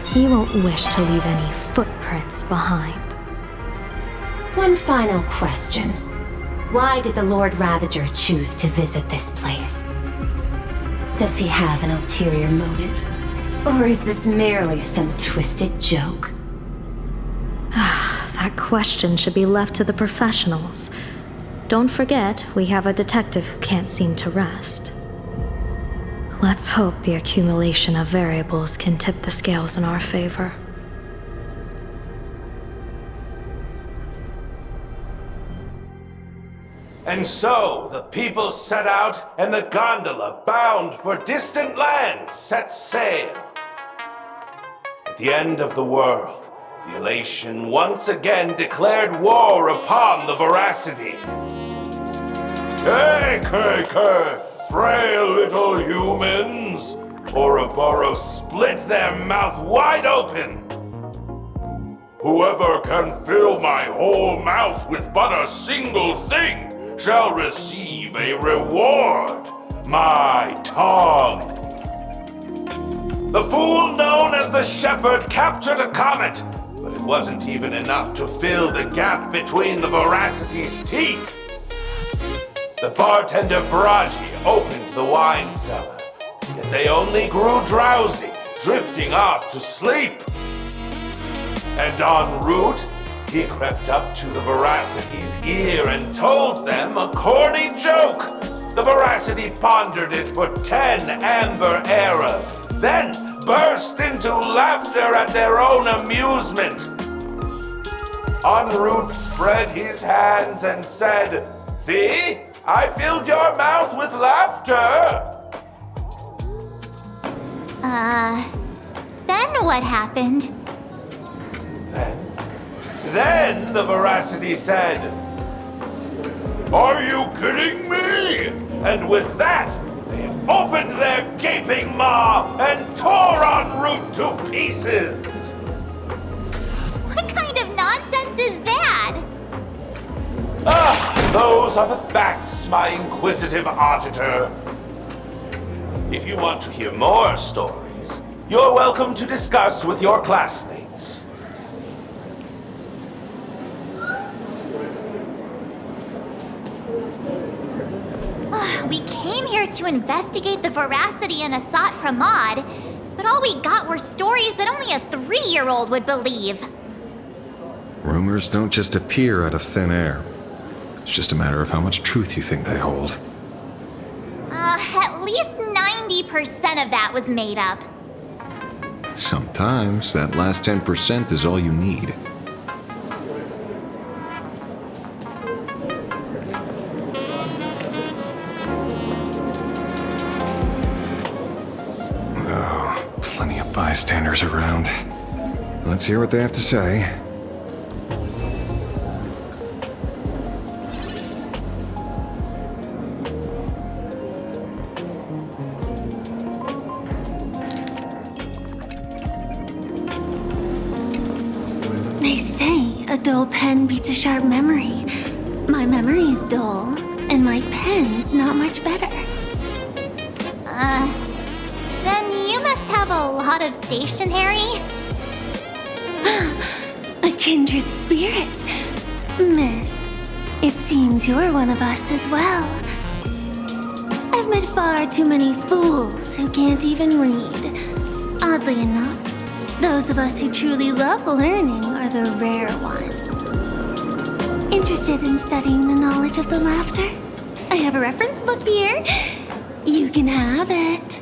[SPEAKER 9] he won't wish to leave any footprints behind.
[SPEAKER 15] One final question. Why did the Lord Ravager choose to visit this place? Does he have an ulterior motive? Or is this merely some twisted joke?
[SPEAKER 9] That question should be left to the professionals. Don't forget, we have a detective who can't seem to rest. Let's hope the accumulation of variables can tip the scales in our favor.
[SPEAKER 17] And so, the people set out, and the gondola, bound for distant lands, set sail. At the end of the world, the Elation once again declared war upon the Veracity. Hey, frail little humans! Ouroboros split their mouth wide open! Whoever can fill my whole mouth with but a single thing shall receive a reward, my tongue. The fool known as the Shepherd captured a comet, but it wasn't even enough to fill the gap between the Veracity's teeth. The bartender Baraji opened the wine cellar, yet they only grew drowsy, drifting off to sleep. And en route, he crept up to the Veracity's ear and told them a corny joke. The Veracity pondered it for 10 amber eras, then burst into laughter at their own amusement. En route spread his hands and said, "See? I filled your mouth with laughter."
[SPEAKER 8] Then what happened?
[SPEAKER 17] Then the Veracity said, "Are you kidding me?" And with that, they opened their gaping maw and tore en route to pieces.
[SPEAKER 8] What kind of nonsense is that?
[SPEAKER 17] Those are the facts, my inquisitive auditor. If you want to hear more stories, you're welcome to discuss with your classmates.
[SPEAKER 8] We came here to investigate the Veracity and Asat Pramod, but all we got were stories that only a 3-year-old would believe.
[SPEAKER 1] Rumors don't just appear out of thin air. It's just a matter of how much truth you think they hold.
[SPEAKER 8] At least 90% of that was made up.
[SPEAKER 1] Sometimes that last 10% is all you need. Oh, plenty of bystanders around. Let's hear what they have to say.
[SPEAKER 2] They say a dull pen beats a sharp memory. My memory's dull, and my pen's not much better.
[SPEAKER 8] Then you must have a lot of stationery?
[SPEAKER 2] A kindred spirit. Miss, it seems you're one of us as well. I've met far too many fools who can't even read. Oddly enough, those of us who truly love learning are the rare ones. Interested in studying the knowledge of the laughter? I have a reference book here. You can have it.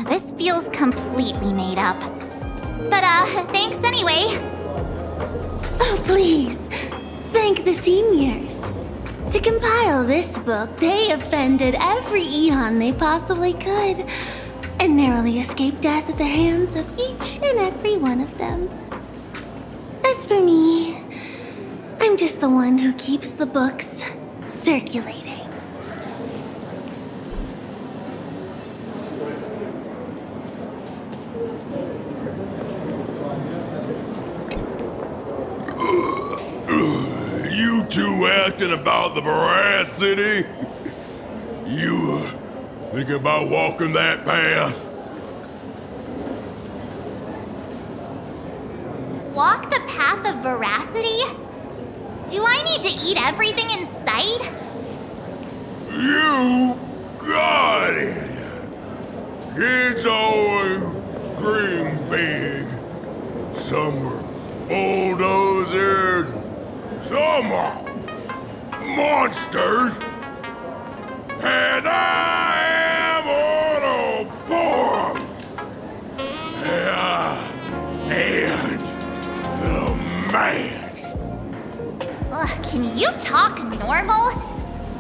[SPEAKER 8] This feels completely made up. But, thanks anyway.
[SPEAKER 5] Oh, please. Thank the seniors. To compile this book, they offended every eon they possibly could, and narrowly escaped death at the hands of each and every one of them. As for me, I'm just the one who keeps the books circulating.
[SPEAKER 17] You two asking about the veracity? You thinking about walking that path?
[SPEAKER 8] Walk the path of veracity? Do I need to eat everything in sight?
[SPEAKER 17] You got it! Kids always dream big. Some are bulldozers, some are monsters, and I am Autobots! And the man.
[SPEAKER 8] Ugh, can you talk normal?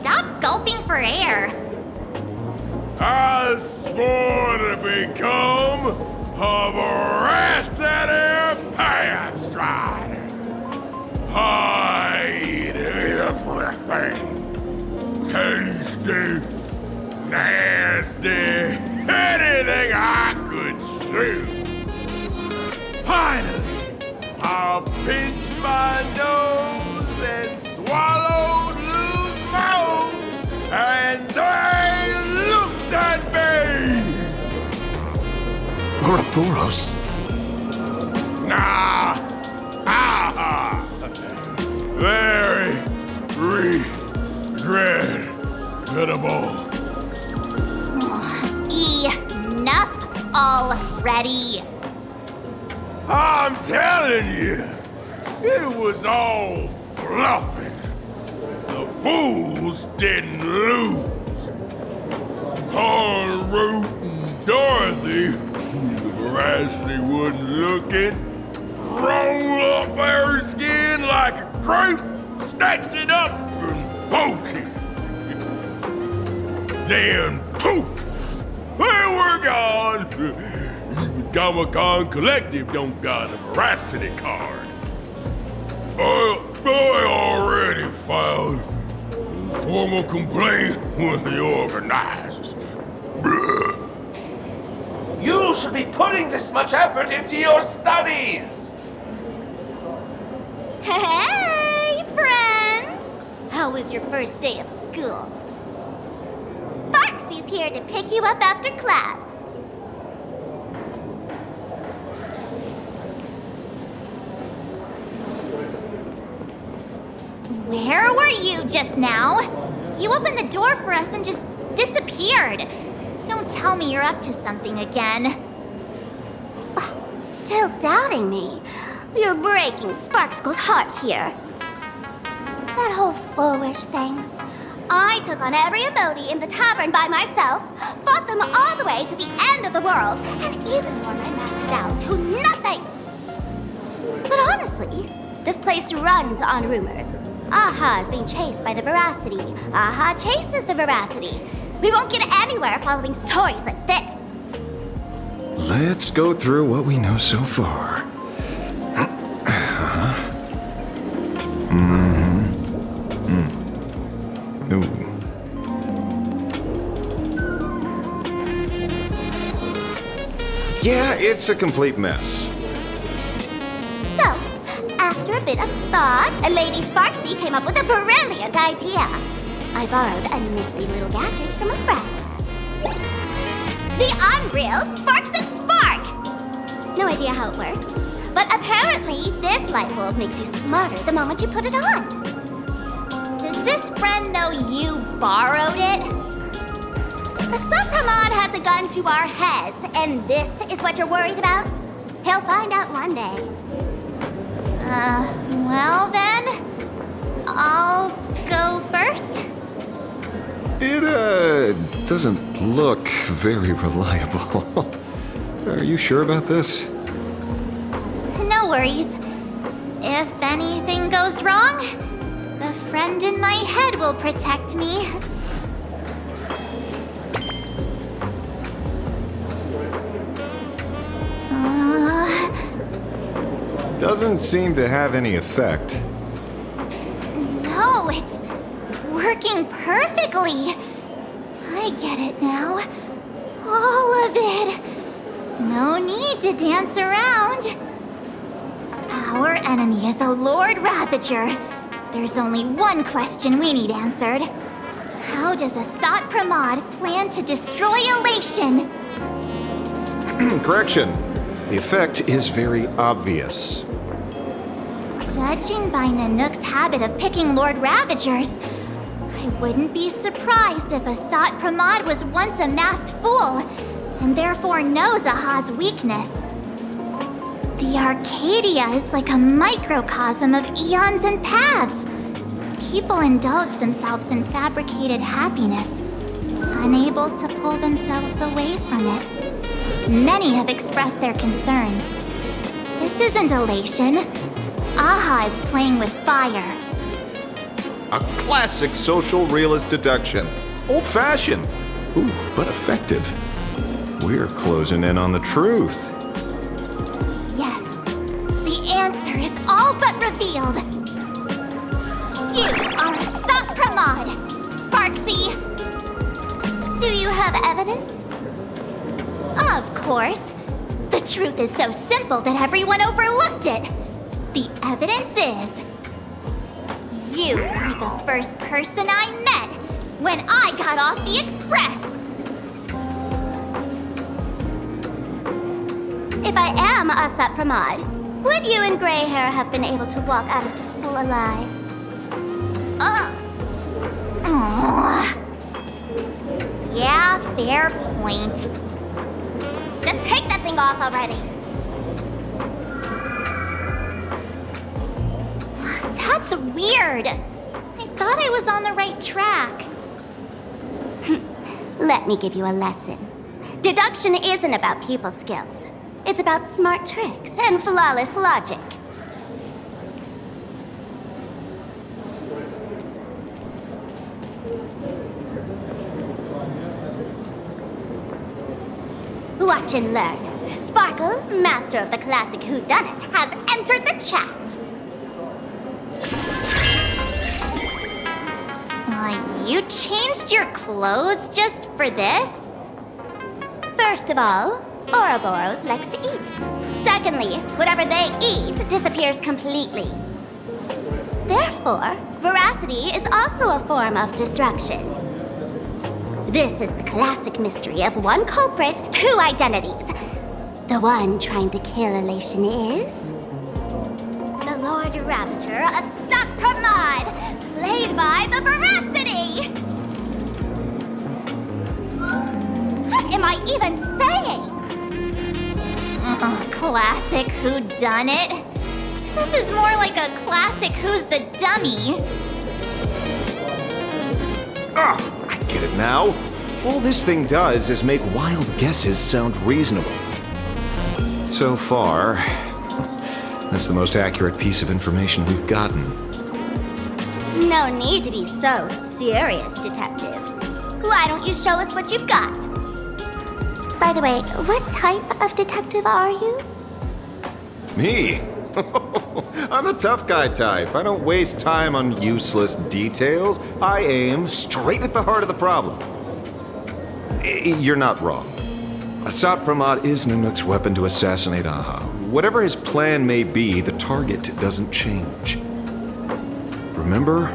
[SPEAKER 8] Stop gulping for air.
[SPEAKER 17] I swore to become a veracity path strider. Hide everything. Tasty, nasty, anything I could chew. Finally, I'll pinch my nose and swallow loose mouth, and they looked at me.
[SPEAKER 14] Ouroboros.
[SPEAKER 17] Nah. Very regrettable.
[SPEAKER 8] Enough already.
[SPEAKER 17] I'm telling you, it was all bluffing. The fools didn't lose. En route and Dorothy, the veracity wasn't looking, roll up her skin like a crepe, snatched it up and poached it. Then poof, they were gone. Comic-Con Collective don't got a veracity card. I already filed a formal complaint with the organizers.
[SPEAKER 18] You should be putting this much effort into your studies!
[SPEAKER 8] Hey, friends! How was your first day of school? Sparksy's here to pick you up after class. Where were you just now? You opened the door for us and just disappeared. Don't tell me you're up to something again.
[SPEAKER 5] Still doubting me? You're breaking Sparkskull's heart here. That whole foolish thing. I took on every emoji in the tavern by myself, fought them all the way to the end of the world, and even wore my mask down to nothing! But honestly, this place runs on rumors. Aha is being chased by the veracity. Aha chases the veracity. We won't get anywhere following stories like this.
[SPEAKER 1] Let's go through what we know so far. Ooh. Yeah, it's a complete mess.
[SPEAKER 5] So, after a bit of thought, Lady Sparksy came up with a brilliant idea. I borrowed a nifty little gadget from a friend. The Unreal Sparks and Spark! No idea how it works, but apparently this light bulb makes you smarter the moment you put it on.
[SPEAKER 8] Does this friend know you borrowed it?
[SPEAKER 5] The Supramon has a gun to our heads, and this is what you're worried about? He'll find out one day.
[SPEAKER 8] Well then, I'll go first.
[SPEAKER 1] It, doesn't look very reliable. Are you sure about this?
[SPEAKER 8] worries. If anything goes wrong, the friend in my head will protect me.
[SPEAKER 1] Doesn't seem to have any effect.
[SPEAKER 8] No, it's working perfectly. I get it now. All of it. No need to dance around. Our enemy is a Lord Ravager. There's only one question we need answered. How does Asat Pramod plan to destroy Elation?
[SPEAKER 1] Correction. The effect is very obvious.
[SPEAKER 8] Judging by Nanook's habit of picking Lord Ravagers, I wouldn't be surprised if Asat Pramod was once a masked fool, and therefore knows Aha's weakness. The Arcadia is like a microcosm of eons and paths. People indulge themselves in fabricated happiness, unable to pull themselves away from it. Many have expressed their concerns. This isn't elation. Aha is playing with fire.
[SPEAKER 1] A classic social realist deduction. Old-fashioned. Ooh, but effective. We're closing in on the truth.
[SPEAKER 8] Yes, the answer is all but revealed. You are Asat Pramod, Sparksy.
[SPEAKER 5] Do you have evidence?
[SPEAKER 8] Of course. The truth is so simple that everyone overlooked it. The evidence is... you were the first person I met when I got off the express.
[SPEAKER 5] If I am Asat Pramod, would you and Grey Hair have been able to walk out of the school alive?
[SPEAKER 8] Yeah, fair point.
[SPEAKER 5] Just take that thing off already.
[SPEAKER 8] That's weird. I thought I was on the right track.
[SPEAKER 5] Let me give you a lesson. Deduction isn't about people skills. It's about smart tricks and flawless logic. Watch and learn. Sparkle, master of the classic whodunit, has entered the chat.
[SPEAKER 8] You changed your clothes just for this?
[SPEAKER 5] First of all, Ouroboros likes to eat. Secondly, whatever they eat disappears completely. Therefore, veracity is also a form of destruction. This is the classic mystery of one culprit, two identities. The one trying to kill Elation is... the Lord Ravager, Asat Pramod, played by the Veracity! What am I even saying?
[SPEAKER 8] Classic whodunit. This is more like a classic Who's the Dummy.
[SPEAKER 1] I get it now. All this thing does is make wild guesses sound reasonable. So far, that's the most accurate piece of information we've gotten.
[SPEAKER 5] No need to be so serious, Detective. Why don't you show us what you've got? By the way, what type of detective are you?
[SPEAKER 1] Me? I'm the tough guy type. I don't waste time on useless details. I aim straight at the heart of the problem. You're not wrong. Asat Pramod is Nanook's weapon to assassinate Aha. Whatever his plan may be, the target doesn't change. Remember,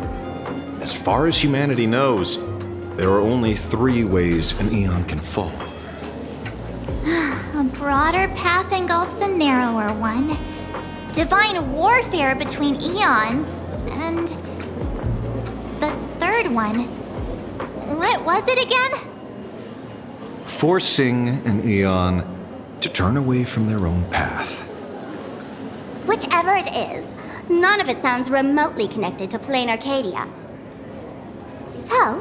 [SPEAKER 1] as far as humanity knows, there are only 3 ways an Eon can fall.
[SPEAKER 8] A broader path engulfs a narrower one. Divine warfare between eons, and... the third one. What was it again?
[SPEAKER 1] Forcing an Eon to turn away from their own path.
[SPEAKER 5] Whichever it is, none of it sounds remotely connected to plain Arcadia. So,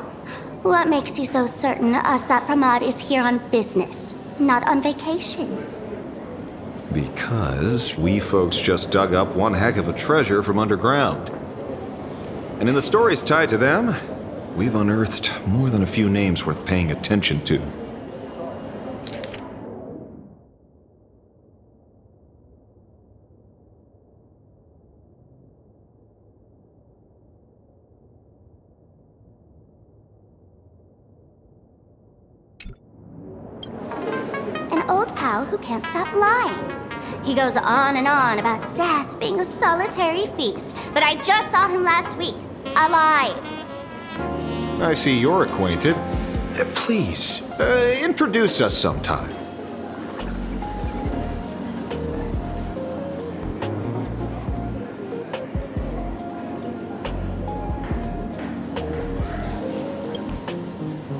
[SPEAKER 5] what makes you so certain Asat Pramod is here on business, not on vacation?
[SPEAKER 1] Because we folks just dug up one heck of a treasure from underground. And in the stories tied to them, we've unearthed more than a few names worth paying attention to.
[SPEAKER 5] An old pal who can't stop lying. He goes on and on about death being a solitary feast, but I just saw him last week, alive.
[SPEAKER 1] I see you're acquainted. Please, introduce us sometime.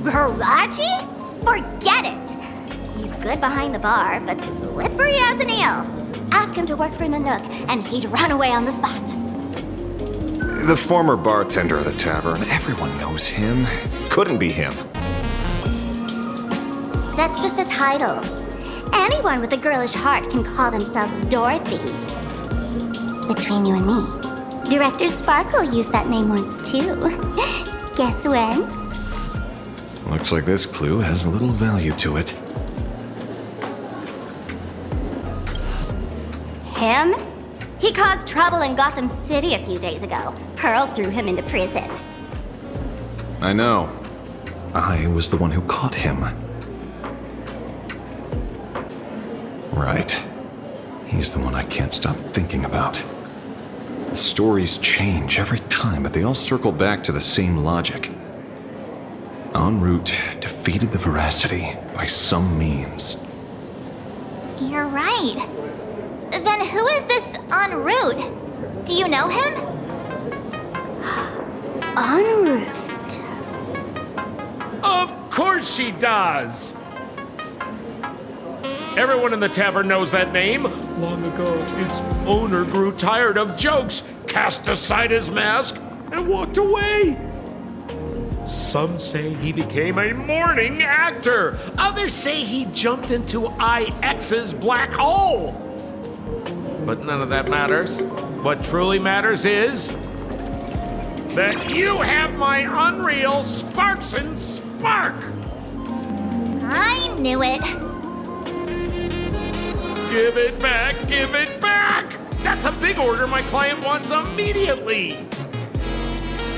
[SPEAKER 5] Baraji? Forget it! He's good behind the bar, but slippery as an eel. Ask him to work for Nanook, and he'd run away on the spot.
[SPEAKER 1] The former bartender of the tavern. Everyone knows him. Couldn't be him.
[SPEAKER 5] That's just a title. Anyone with a girlish heart can call themselves Dorothy. Between you and me, Director Sparkle used that name once too. Guess when?
[SPEAKER 1] Looks like this clue has a little value to it.
[SPEAKER 5] Him? He caused trouble in Gotham City a few days ago. Pearl threw him into prison.
[SPEAKER 1] I know. I was the one who caught him. Right. He's the one I can't stop thinking about. The stories change every time, but they all circle back to the same logic. En route defeated the Veracity by some means.
[SPEAKER 8] You're right. Then who is this en route? Do you know him?
[SPEAKER 5] En route.
[SPEAKER 19] Of course she does! Everyone in the tavern knows that name. Long ago, its owner grew tired of jokes, cast aside his mask, and walked away. Some say he became a morning actor. Others say he jumped into IX's black hole. But none of that matters. What truly matters is that you have my unreal Sparks and Spark.
[SPEAKER 8] I knew it.
[SPEAKER 19] Give it back, give it back! That's a big order my client wants immediately.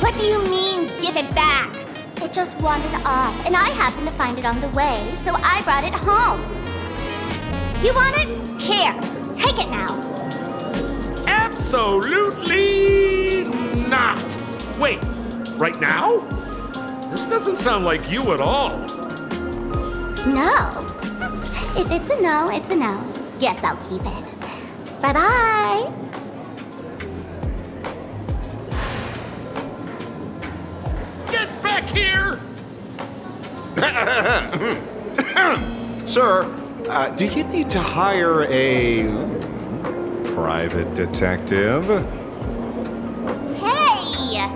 [SPEAKER 5] What do you mean, give it back? It just wandered off, and I happened to find it on the way, so I brought it home. You want it? Here, take it now.
[SPEAKER 19] Absolutely not! Wait, right now? This doesn't sound like you at all.
[SPEAKER 5] No. If it's a no, it's a no. Guess I'll keep it. Bye-bye.
[SPEAKER 19] Get back here!
[SPEAKER 1] Sir, do you need to hire a private detective?
[SPEAKER 8] Hey!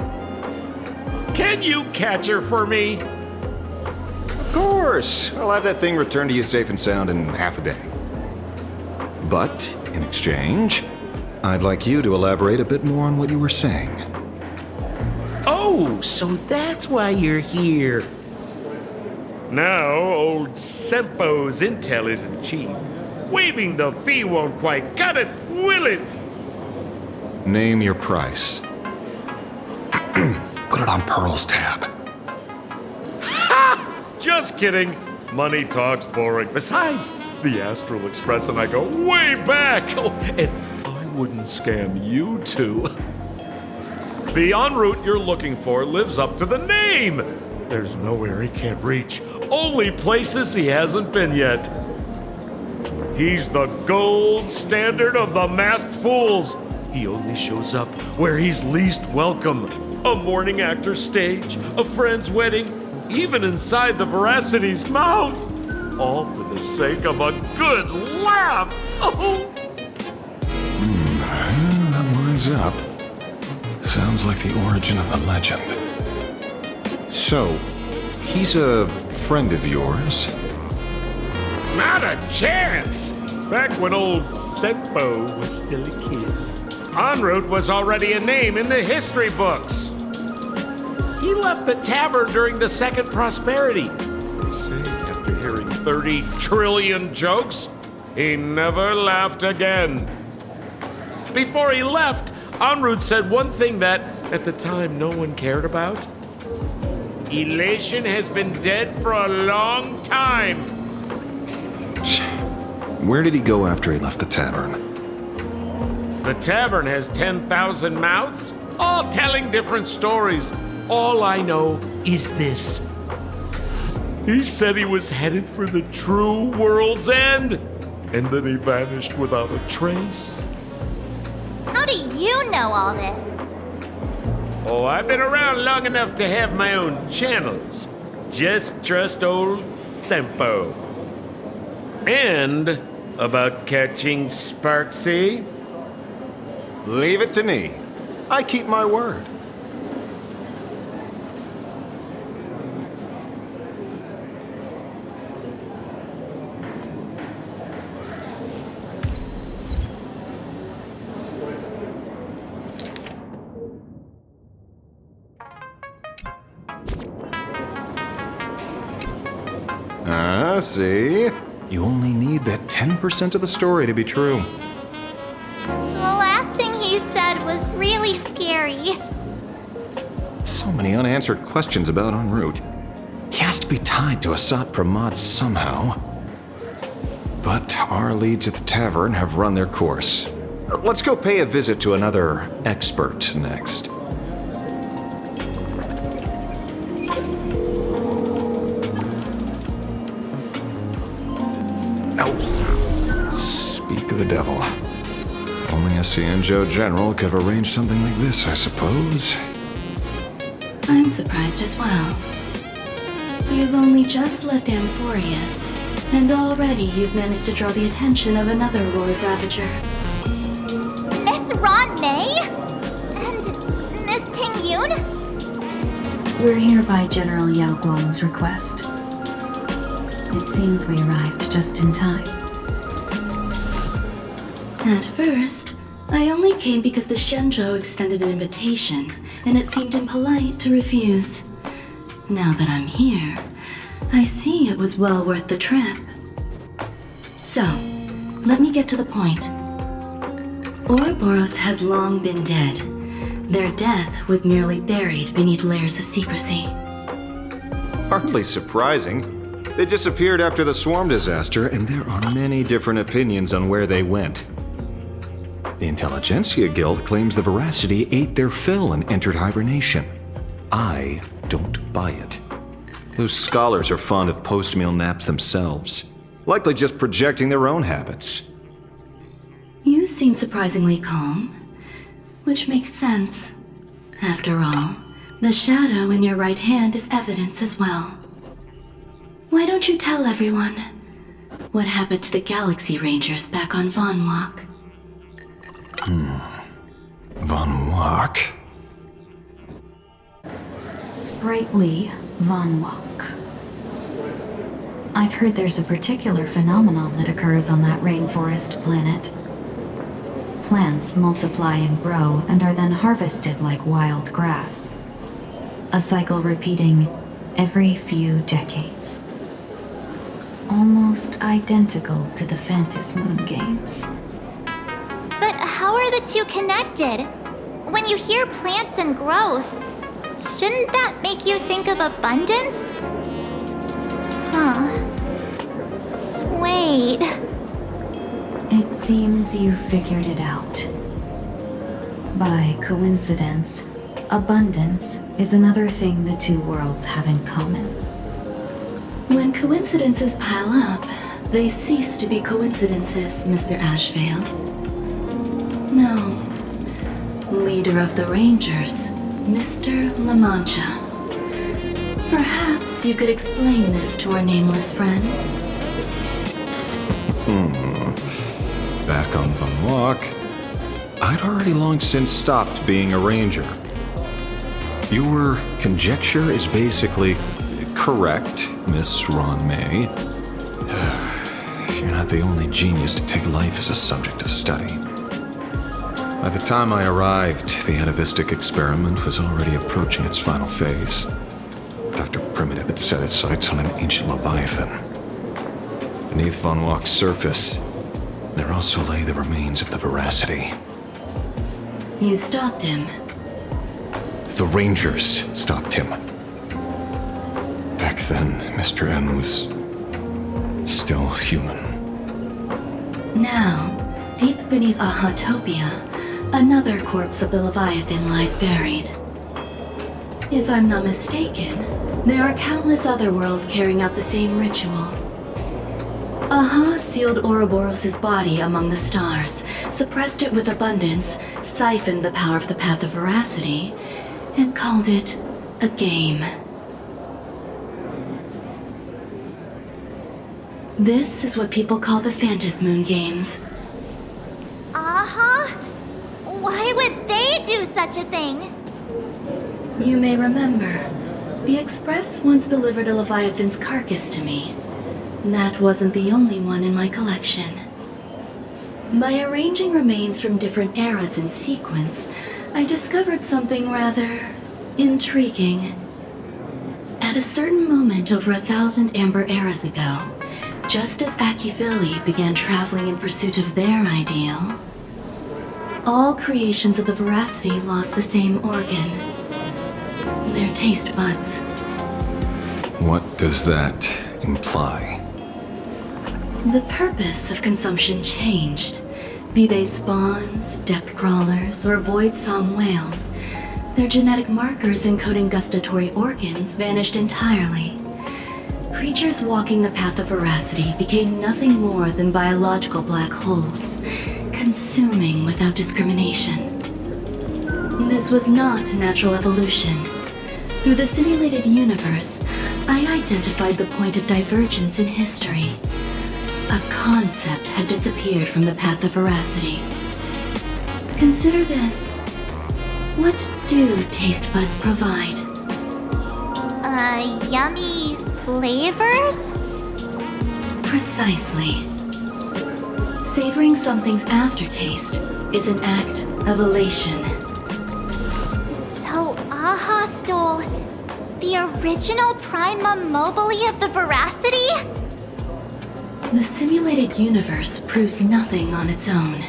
[SPEAKER 19] Can you catch her for me?
[SPEAKER 1] Of course. I'll have that thing returned to you safe and sound in half a day. But, in exchange, I'd like you to elaborate a bit more on what you were saying.
[SPEAKER 19] Oh, so that's why you're here. Now, old Sempo's intel isn't cheap. Waiving the fee won't quite cut it, will it?
[SPEAKER 1] Name your price. Put it on Pearl's tab.
[SPEAKER 19] Ha! Just kidding. Money talks boring. Besides, the Astral Express and I go way back. Oh, and I wouldn't scam you two. The en route you're looking for lives up to the name. There's nowhere he can't reach. Only places he hasn't been yet. He's the gold standard of the masked fools. He only shows up where he's least welcome. A morning actor's stage, a friend's wedding, even inside the Veracity's mouth. All for the sake of a good laugh. Oh.
[SPEAKER 1] That lines up. Sounds like the origin of a legend. So, he's a friend of yours?
[SPEAKER 19] Not a chance! Back when old Senpo was still a kid, en route was already a name in the history books. He left the tavern during the Second Prosperity. They say after hearing 30 trillion jokes, he never laughed again. Before he left, en route said one thing that, at the time, no one cared about. Elation has been dead for a long time.
[SPEAKER 1] Where did he go after he left the tavern?
[SPEAKER 19] The tavern has 10,000 mouths, all telling different stories. All I know is this. He said he was headed for the true world's end, and then he vanished without a trace.
[SPEAKER 8] How do you know all this?
[SPEAKER 19] Oh, I've been around long enough to have my own channels. Just trust old Senpo. And about catching Sparksy?
[SPEAKER 1] Leave it to me. I keep my word. See? You only need that 10% of the story to be true.
[SPEAKER 8] The last thing he said was really scary.
[SPEAKER 1] So many unanswered questions about en route. He has to be tied to Asat Pramod somehow. But our leads at the tavern have run their course. Let's go pay a visit to another expert next. Speak of the devil. Only a Cienjo general could have arranged something like this, I suppose.
[SPEAKER 6] I'm surprised as well. You've only just left Amphorius, and already you've managed to draw the attention of another Lord Ravager.
[SPEAKER 8] Miss Ron May? And Miss Ting Yoon?
[SPEAKER 6] We're here by General Yao Guang's request. It seems we arrived just in time. At first, I only came because the Shenzhou extended an invitation, and it seemed impolite to refuse. Now that I'm here, I see it was well worth the trip. So, let me get to the point. Ouroboros has long been dead. Their death was merely buried beneath layers of secrecy.
[SPEAKER 1] Hardly surprising. They disappeared after the swarm disaster, and there are many different opinions on where they went. The Intelligentsia Guild claims the Veracity ate their fill and entered hibernation. I don't buy it. Those scholars are fond of post-meal naps themselves, likely just projecting their own habits.
[SPEAKER 6] You seem surprisingly calm, which makes sense. After all, the shadow in your right hand is evidence as well. Why don't you tell everyone what happened to the Galaxy Rangers back on Von Walk?
[SPEAKER 1] Von Walk?
[SPEAKER 6] Sprightly Von Walk. I've heard there's a particular phenomenon that occurs on that rainforest planet. Plants multiply and grow and are then harvested like wild grass. A cycle repeating every few decades. Almost identical to the Phantom Moon games.
[SPEAKER 8] But how are the two connected? When you hear plants and growth, shouldn't that make you think of abundance? Huh. Wait.
[SPEAKER 6] It seems you figured it out. By coincidence, abundance is another thing the two worlds have in common. When coincidences pile up, they cease to be coincidences, Mr. Ashvale. No. Leader of the Rangers, Mr. La Mancha. Perhaps you could explain this to our nameless friend.
[SPEAKER 1] Back on Von Walk, I'd already long since stopped being a ranger. Your conjecture is basically correct, Miss Ron May. you're not the only genius to take life as a subject of study. By the time I arrived, the atavistic experiment was already approaching its final phase. Dr. Primitive had set his sights on an ancient leviathan. Beneath Von Walk's surface, there also lay the remains of the Veracity.
[SPEAKER 6] You stopped him.
[SPEAKER 1] The Rangers stopped him. Back then, Mr. N was still human.
[SPEAKER 6] Now, deep beneath Ahatopia, another corpse of the Leviathan lies buried. If I'm not mistaken, there are countless other worlds carrying out the same ritual. Aha sealed Ouroboros' body among the stars, suppressed it with abundance, siphoned the power of the Path of Veracity, and called it a game. This is what people call the Phantasmoon Games.
[SPEAKER 8] Uh-huh. Why would they do such a thing?
[SPEAKER 6] You may remember, the Express once delivered a Leviathan's carcass to me. That wasn't the only one in my collection. By arranging remains from different eras in sequence, I discovered something rather intriguing. At a certain moment over 1,000 Amber eras ago, just as Akivili began traveling in pursuit of their ideal, all creations of the Veracity lost the same organ. Their taste buds.
[SPEAKER 1] What does that imply?
[SPEAKER 6] The purpose of consumption changed. Be they spawns, depth crawlers, or void song whales, their genetic markers encoding gustatory organs vanished entirely. Creatures walking the path of Veracity became nothing more than biological black holes, consuming without discrimination. This was not natural evolution. Through the simulated universe, I identified the point of divergence in history. A concept had disappeared from the path of Veracity. Consider this. What do taste buds provide?
[SPEAKER 8] Yummy flavors?
[SPEAKER 6] Precisely. Savoring something's aftertaste is an act of elation.
[SPEAKER 8] So Aha stole the original Primum Mobile of the Veracity?
[SPEAKER 6] The simulated universe proves nothing on its own,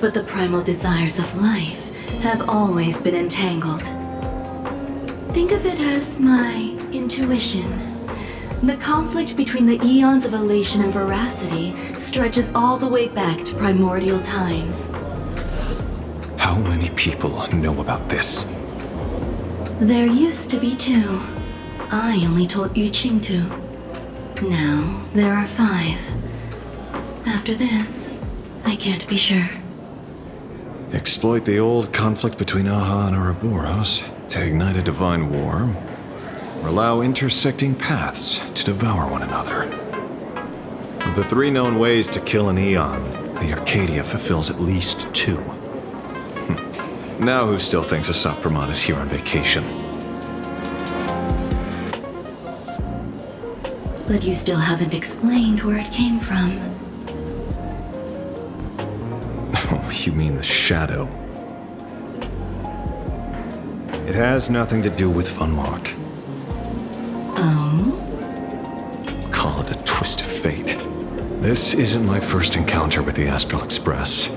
[SPEAKER 6] but the primal desires of life have always been entangled. Think of it as my intuition. The conflict between the eons of elation and Veracity stretches all the way back to primordial times.
[SPEAKER 1] How many people know about this?
[SPEAKER 6] There used to be 2. I only told Yu Qing to. Now, there are 5. After this, I can't be sure.
[SPEAKER 1] Exploit the old conflict between Aha and Ouroboros to ignite a divine war, or allow intersecting paths to devour one another. Of the 3 known ways to kill an Eon, the Arcadia fulfills at least 2. Now who still thinks Asap Brahman is here on vacation?
[SPEAKER 6] But you still haven't explained where it came from.
[SPEAKER 1] Oh, you mean the shadow? It has nothing to do with Von Walk.
[SPEAKER 6] Oh?
[SPEAKER 1] Call it a twist of fate. This isn't my first encounter with the Astral Express,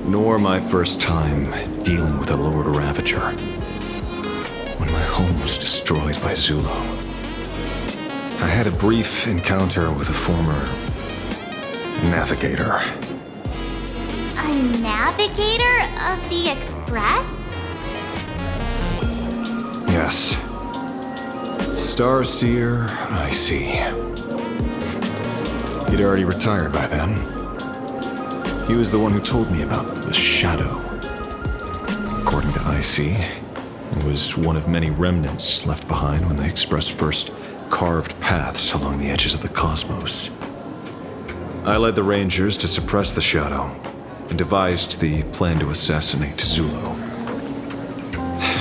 [SPEAKER 1] nor my first time dealing with a Lord Ravager. When my home was destroyed by Zulo, I had a brief encounter with a former navigator.
[SPEAKER 8] A navigator of the Express?
[SPEAKER 1] Yes. Starseer, I see. He'd already retired by then. He was the one who told me about the Shadow. According to IC, it was one of many remnants left behind when the Express first carved paths along the edges of the cosmos. I led the Rangers to suppress the Shadow and devised the plan to assassinate Zulo.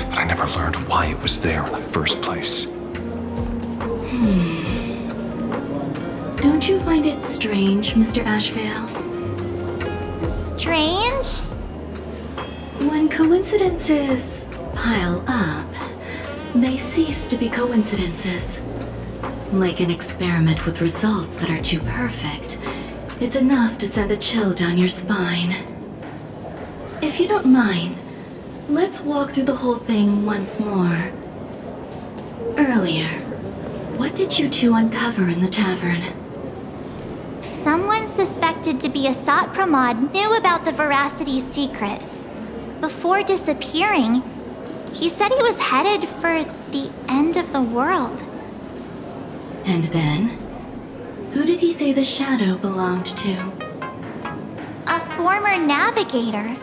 [SPEAKER 1] But I never learned why it was there in the first place.
[SPEAKER 6] Don't
[SPEAKER 3] Don't you find it strange, Mr. Ashvale?
[SPEAKER 8] Strange?
[SPEAKER 3] When coincidences pile up, they cease to be coincidences. Like an experiment with results that are too perfect, it's enough to send a chill down your spine. If you don't mind, let's walk through the whole thing once more. Earlier, what did you two uncover in the tavern?
[SPEAKER 8] Someone suspected to be a Sat Pramod knew about the Veracity's secret. Before disappearing, he said he was headed for the end of the world.
[SPEAKER 3] And then? Who did he say the shadow belonged to?
[SPEAKER 8] A former navigator.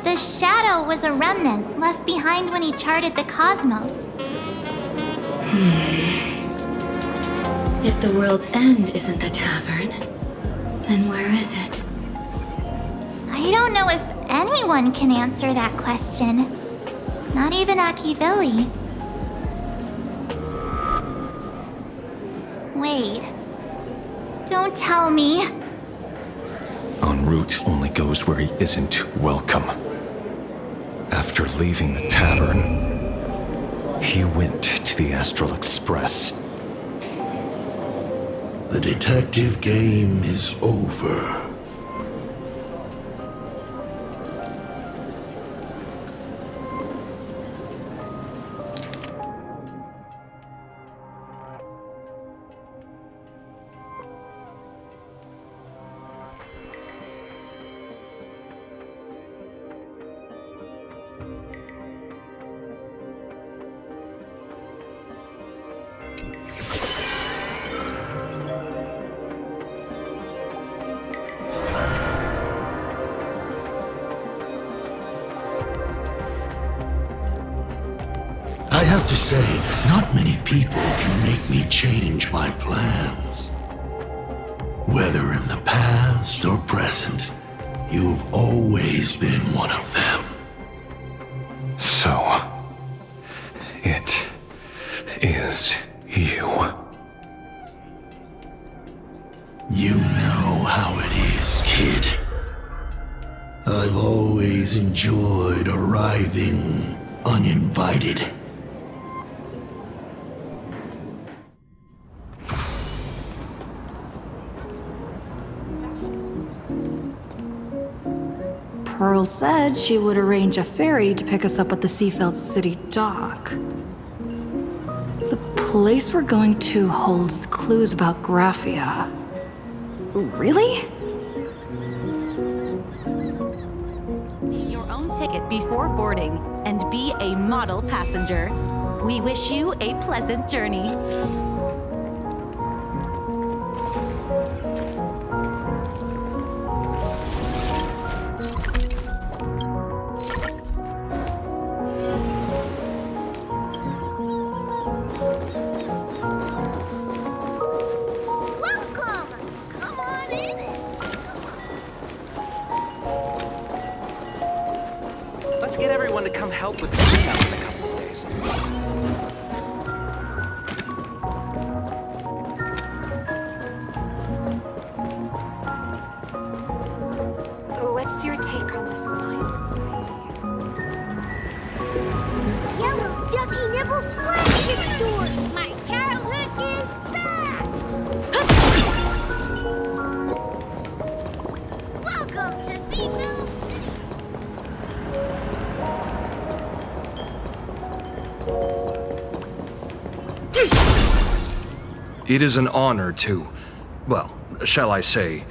[SPEAKER 8] The shadow was a remnant left behind when he charted the cosmos.
[SPEAKER 3] If the world's end isn't the tavern, then where is it?
[SPEAKER 8] I don't know if anyone can answer that question. Not even Akivili. Wait. Don't tell me.
[SPEAKER 1] En route only goes where he isn't welcome. After leaving the tavern, he went to the Astral Express.
[SPEAKER 20] The detective game is over. I have to say, not many people can make me change my plans. Whether in the past or present, you've always been one of them.
[SPEAKER 1] So, it is you.
[SPEAKER 20] You know how it is, kid. I've always enjoyed arriving uninvited.
[SPEAKER 3] Pearl said she would arrange a ferry to pick us up at the Seafeld City dock. The place we're going to holds clues about Graphia. Really?
[SPEAKER 21] Your own ticket before boarding and be a model passenger. We wish you a pleasant journey.
[SPEAKER 22] Let's get everyone to come help with the cleanup in a couple of days.
[SPEAKER 6] What's your take on the Smile Society?
[SPEAKER 2] Yellow Ducky Nibbles flagship store! My childhood is back! Welcome to Seafood!
[SPEAKER 23] It is an honor to, well, shall I say,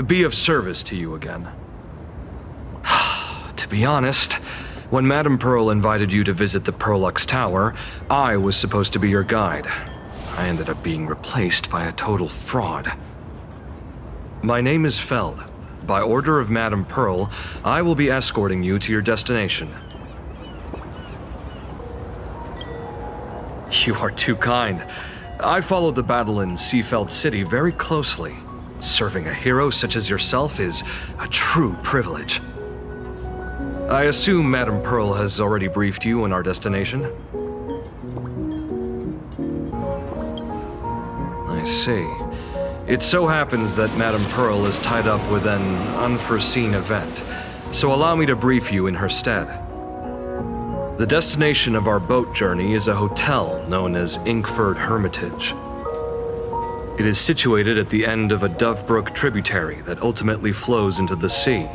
[SPEAKER 23] be of service to you again. To be honest, when Madame Pearl invited you to visit the Perlux Tower, I was supposed to be your guide. I ended up being replaced by a total fraud. My name is Feld. By order of Madame Pearl, I will be escorting you to your destination. You are too kind. I followed the battle in Seafeld City very closely. Serving a hero such as yourself is a true privilege. I assume Madame Pearl has already briefed you on our destination? I see. It so happens that Madame Pearl is tied up with an unforeseen event, so allow me to brief you in her stead. The destination of our boat journey is a hotel known as Inkford Hermitage. It is situated at the end of a Dovebrook tributary that ultimately flows into the sea.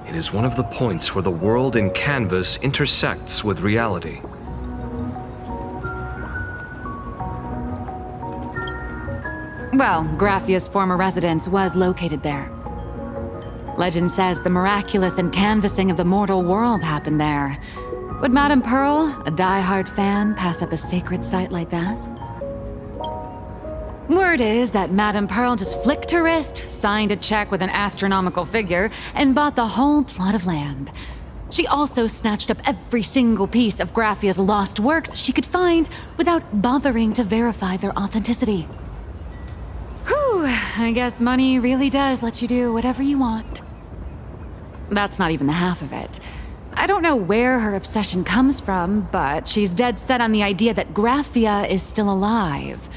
[SPEAKER 23] It is one of the points where the world in canvas intersects with reality.
[SPEAKER 4] Well, Graffia's former residence was located there. Legend says the miraculous encanvassing of the mortal world happened there. Would Madame Pearl, a die-hard fan, pass up a sacred site like that? Word is that Madame Pearl just flicked her wrist, signed a check with an astronomical figure, and bought the whole plot of land. She also snatched up every single piece of Graffia's lost works she could find without bothering to verify their authenticity. Whew, I guess money really does let you do whatever you want. That's not even the half of it. I don't know where her obsession comes from, but she's dead set on the idea that Graffia is still alive.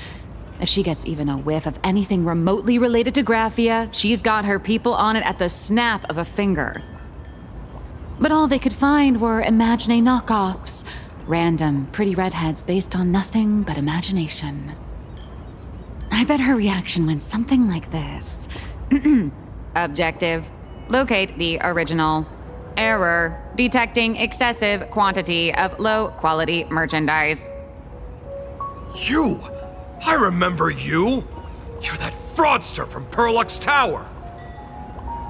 [SPEAKER 4] If she gets even a whiff of anything remotely related to Graffia, she's got her people on it at the snap of a finger. But all they could find were Imagine knockoffs, random, pretty redheads based on nothing but imagination. I bet her reaction went something like this. Objective. Locate the original. Error. Detecting excessive quantity of low-quality merchandise.
[SPEAKER 23] You! I remember you! You're that fraudster from Perlux Tower!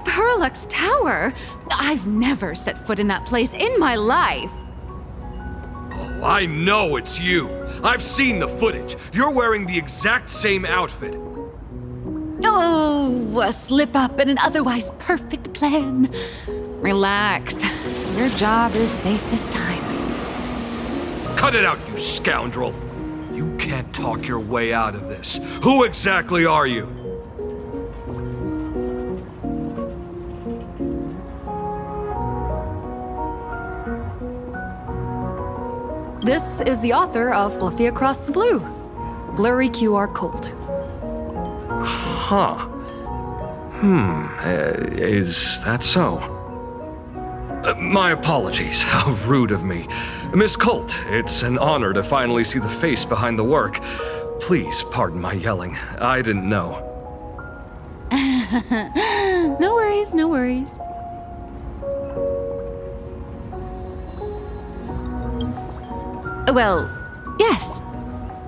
[SPEAKER 4] Perlux Tower? I've never set foot in that place in my life.
[SPEAKER 23] Oh, I know it's you! I've seen the footage. You're wearing the exact same outfit.
[SPEAKER 4] Oh, a slip up in an otherwise perfect plan. Relax. Your job is safe this time.
[SPEAKER 23] Cut it out, you scoundrel! You can't talk your way out of this. Who exactly are you?
[SPEAKER 3] This is the author of Fluffy Across the Blue. Blurry QR code.
[SPEAKER 23] Huh. Is that so? My apologies. How rude of me. Miss Colt, it's an honor to finally see the face behind the work. Please pardon my yelling. I didn't know.
[SPEAKER 4] No worries, no worries. Well, yes.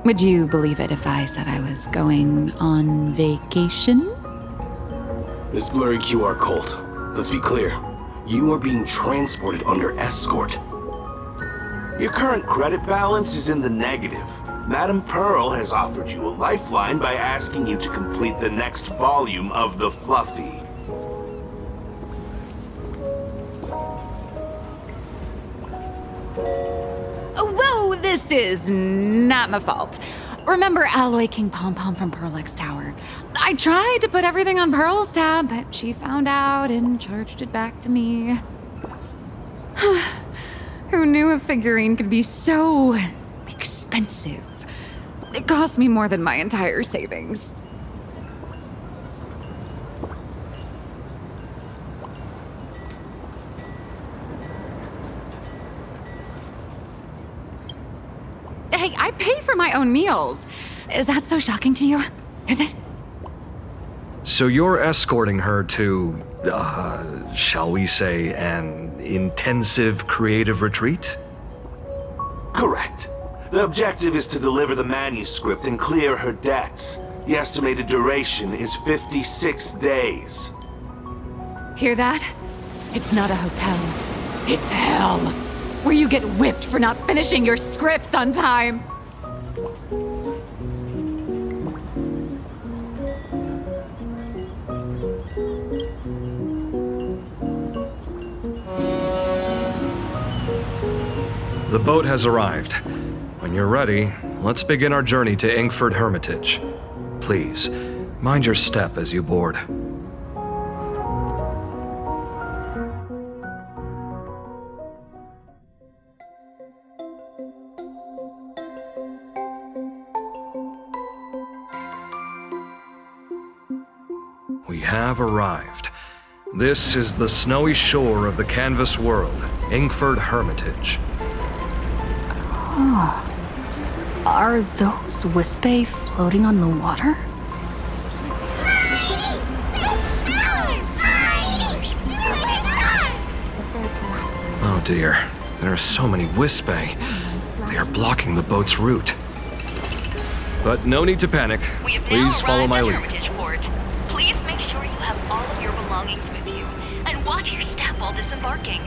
[SPEAKER 4] Would you believe it if I said I was going on vacation?
[SPEAKER 7] Miss Blurry QR Colt, let's be clear. You are being transported under escort. Your current credit balance is in the negative. Madame Pearl has offered you a lifeline by asking you to complete the next volume of the Fluffy.
[SPEAKER 4] Whoa, this is not my fault. Remember Alloy King Pom Pom from Perlux Tower? I tried to put everything on Pearl's tab, but she found out and charged it back to me. Who knew a figurine could be so expensive? It cost me more than my entire savings. Hey, I pay for my own meals. Is that so shocking to you? Is it?
[SPEAKER 23] So you're escorting her to, shall we say, an intensive creative retreat?
[SPEAKER 7] Correct. The objective is to deliver the manuscript and clear her debts. The estimated duration is 56 days.
[SPEAKER 4] Hear that? It's not a hotel. It's hell. Where you get whipped for not finishing your scripts on time.
[SPEAKER 23] The boat has arrived. When you're ready, let's begin our journey to Inkford Hermitage. Please, mind your step as you board. have arrived. This is the snowy shore of the canvas world, Inkford Hermitage.
[SPEAKER 3] Oh. Are those Wispae floating on the water?
[SPEAKER 23] Oh dear, there are so many Wispae. They are blocking the boat's route. But no need to panic. Please follow my lead.
[SPEAKER 21] Please make sure you have all of your belongings with you, and watch your step while disembarking.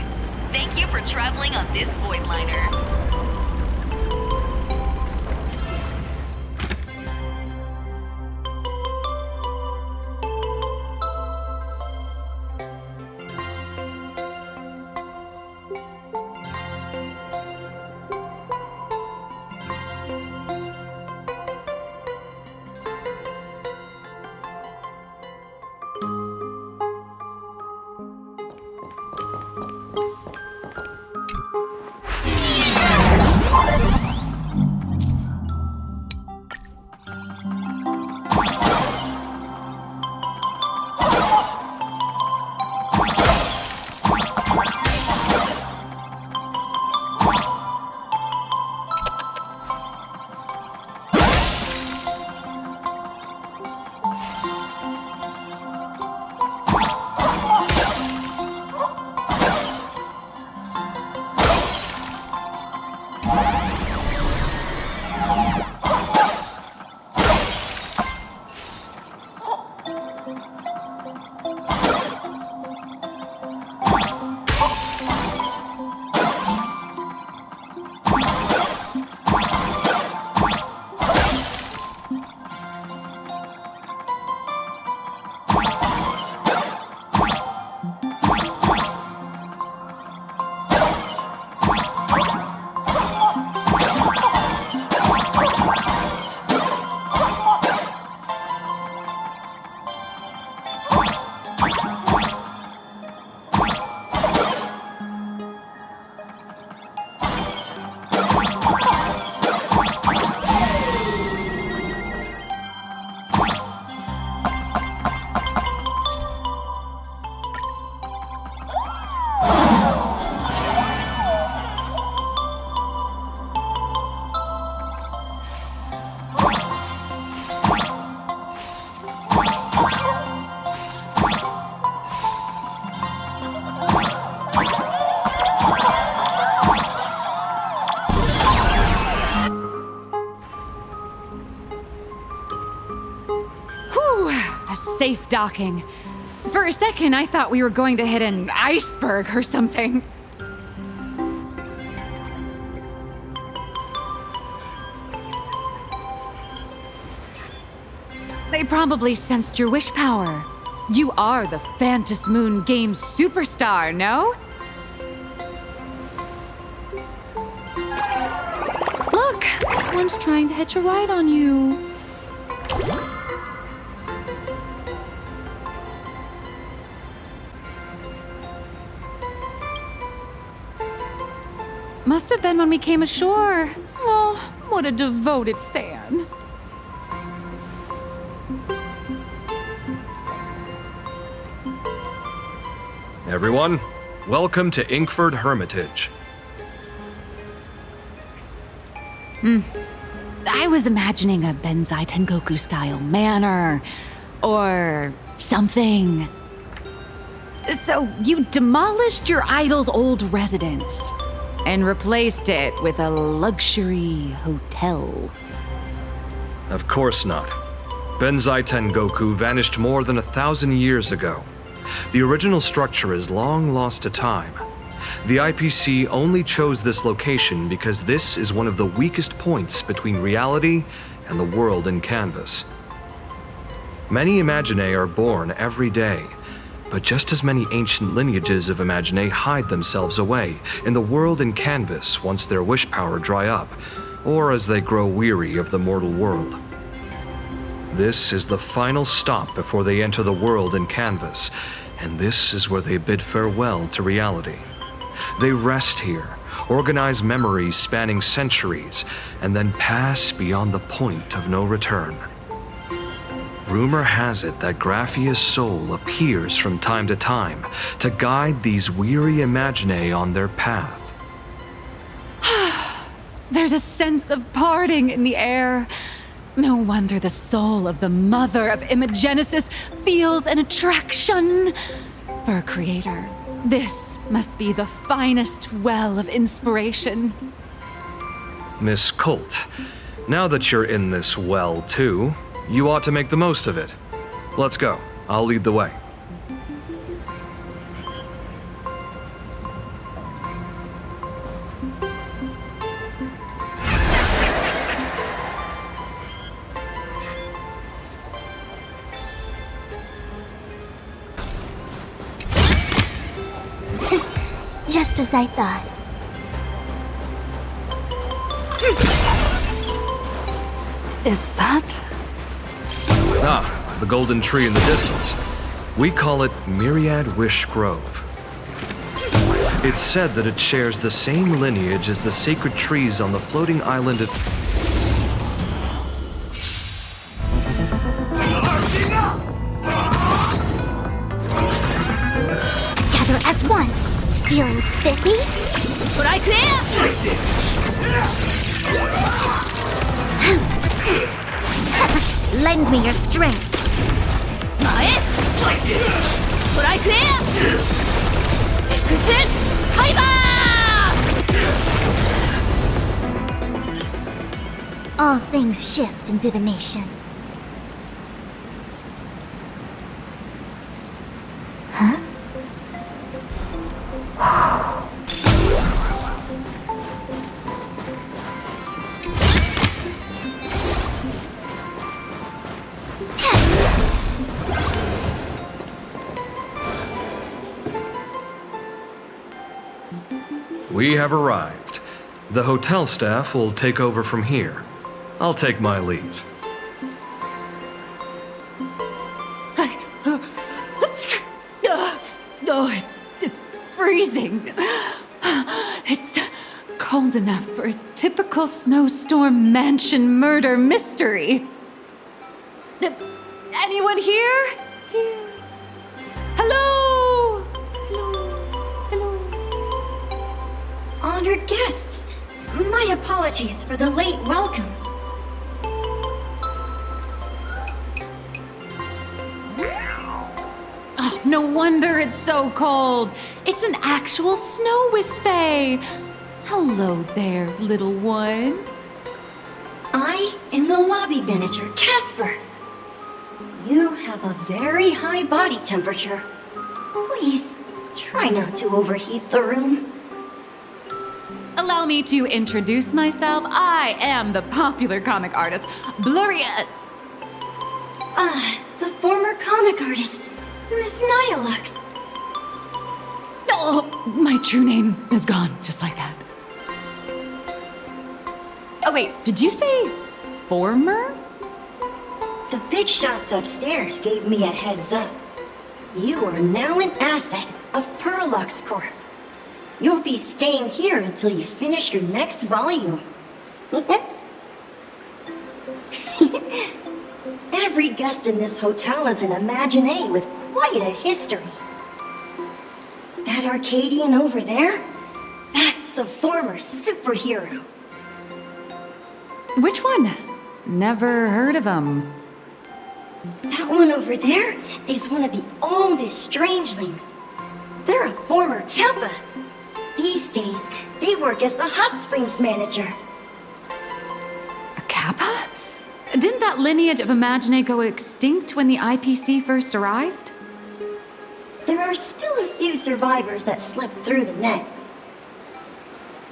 [SPEAKER 21] Thank you for traveling on this void liner.
[SPEAKER 4] Safe docking. For a second, I thought we were going to hit an iceberg or something. They probably sensed your wish power. You are the Phantom Moon Games superstar, no? Look, one's trying to hitch a ride on you. Must have been when we came ashore. Oh, what a devoted fan.
[SPEAKER 23] Everyone, welcome to Inkford Hermitage.
[SPEAKER 4] I was imagining a Benzai Tengoku-style manor, or something. So you demolished your idol's old residence and replaced it with a luxury hotel.
[SPEAKER 23] Of course not. Benzai Tengoku vanished more than 1,000 years ago. The original structure is long lost to time. The IPC only chose this location because this is one of the weakest points between reality and the world in canvas. Many Imaginae are born every day, but just as many ancient lineages of Imaginae hide themselves away in the world in canvas once their wish power dry up, or as they grow weary of the mortal world. This is the final stop before they enter the world in canvas, and this is where they bid farewell to reality. They rest here, organize memories spanning centuries, and then pass beyond the point of no return. Rumor has it that Graphia's soul appears from time to time to guide these weary Imaginae on their path.
[SPEAKER 4] There's a sense of parting in the air. No wonder the soul of the mother of Imagenesis feels an attraction for a creator. This must be the finest well of inspiration.
[SPEAKER 23] Miss Colt, now that you're in this well too, you ought to make the most of it. Let's go. I'll lead the way.
[SPEAKER 5] Just as I thought.
[SPEAKER 3] Is that?
[SPEAKER 23] Ah, the golden tree in the distance. We call it Myriad Wish Grove. It's said that it shares the same lineage as the sacred trees on the floating island of...
[SPEAKER 5] Together as one. Feeling spiffy?
[SPEAKER 2] But I clear!
[SPEAKER 5] Lend me your strength.
[SPEAKER 2] But I clear! Kusin!
[SPEAKER 5] All things shift in divination. Huh?
[SPEAKER 23] We have arrived. The hotel staff will take over from here. I'll take my leave.
[SPEAKER 4] Oh, it's freezing. It's cold enough for a typical snowstorm mansion murder mystery. Anyone here? Here. Hello? Hello?
[SPEAKER 12] Honored guests, my apologies for the late welcome.
[SPEAKER 4] Oh, no wonder it's so cold. It's an actual snow wispy. Hello there, little one.
[SPEAKER 12] I am the lobby manager, Casper. You have a very high body temperature. Please, try not to overheat the room.
[SPEAKER 4] Allow me to introduce myself. I am the popular comic artist, Blurry...
[SPEAKER 12] the former comic artist, Miss Nyalux.
[SPEAKER 4] Oh, my true name is gone, just like that. Oh wait, did you say former?
[SPEAKER 12] The big shots upstairs gave me a heads up. You are now an asset of Perlux Corp. You'll be staying here until you finish your next volume. Every guest in this hotel is an Imaginae with quite a history. That Arcadian over there? That's a former superhero.
[SPEAKER 4] Which one? Never heard of him.
[SPEAKER 12] That one over there is one of the oldest strangelings. They're a former Kappa. These days, they work as the hot springs manager.
[SPEAKER 4] A Kappa? Didn't that lineage of Imaginae go extinct when the IPC first arrived?
[SPEAKER 12] There are still a few survivors that slipped through the net.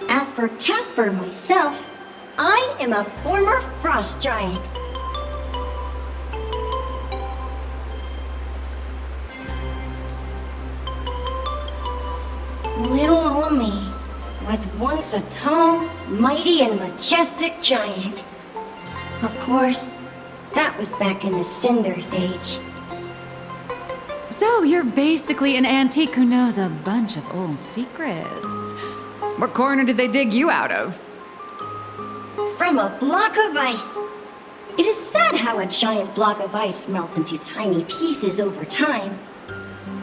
[SPEAKER 12] As for Casper myself, I am a former frost giant. Little old me was once a tall, mighty, and majestic giant. Of course, that was back in the Cinder Age.
[SPEAKER 4] So you're basically an antique who knows a bunch of old secrets. What corner did they dig you out of?
[SPEAKER 12] From a block of ice. It is sad how a giant block of ice melts into tiny pieces over time.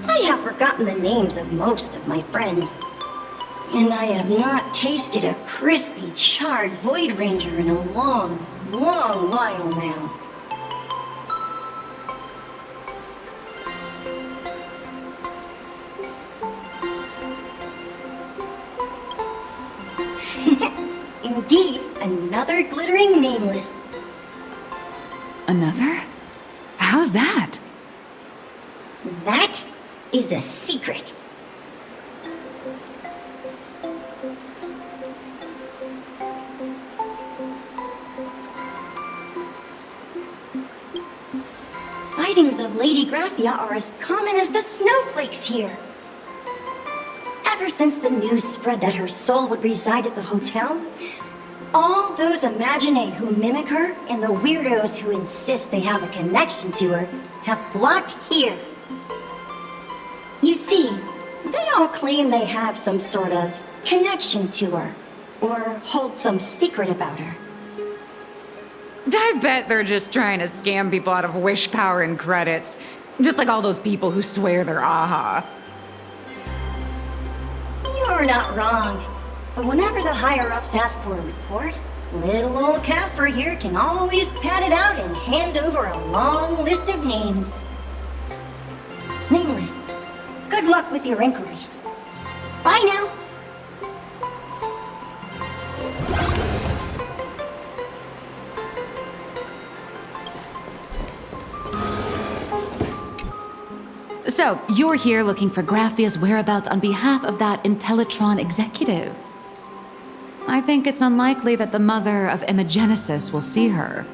[SPEAKER 12] I have forgotten the names of most of my friends. And I have not tasted a crispy, charred Void Ranger in a long, long while now. Indeed, another glittering nameless.
[SPEAKER 4] Another? How's that?
[SPEAKER 12] That is a secret. Sightings of Lady Graphia are as common as the snowflakes here. Ever since the news spread that her soul would reside at the hotel, all those Imaginae who mimic her and the weirdos who insist they have a connection to her have flocked here. You see, they all claim they have some sort of connection to her, or hold some secret about her.
[SPEAKER 4] I bet they're just trying to scam people out of wish power and credits. Just like all those people who swear they're AHA.
[SPEAKER 12] You're not wrong. But whenever the higher-ups ask for a report, little old Casper here can always pad it out and hand over a long list of names. Nameless, good luck with your inquiries. Bye now.
[SPEAKER 4] So, you're here looking for Graphia's whereabouts on behalf of that Intellitron executive. I think it's unlikely that the mother of Imogenesis will see her.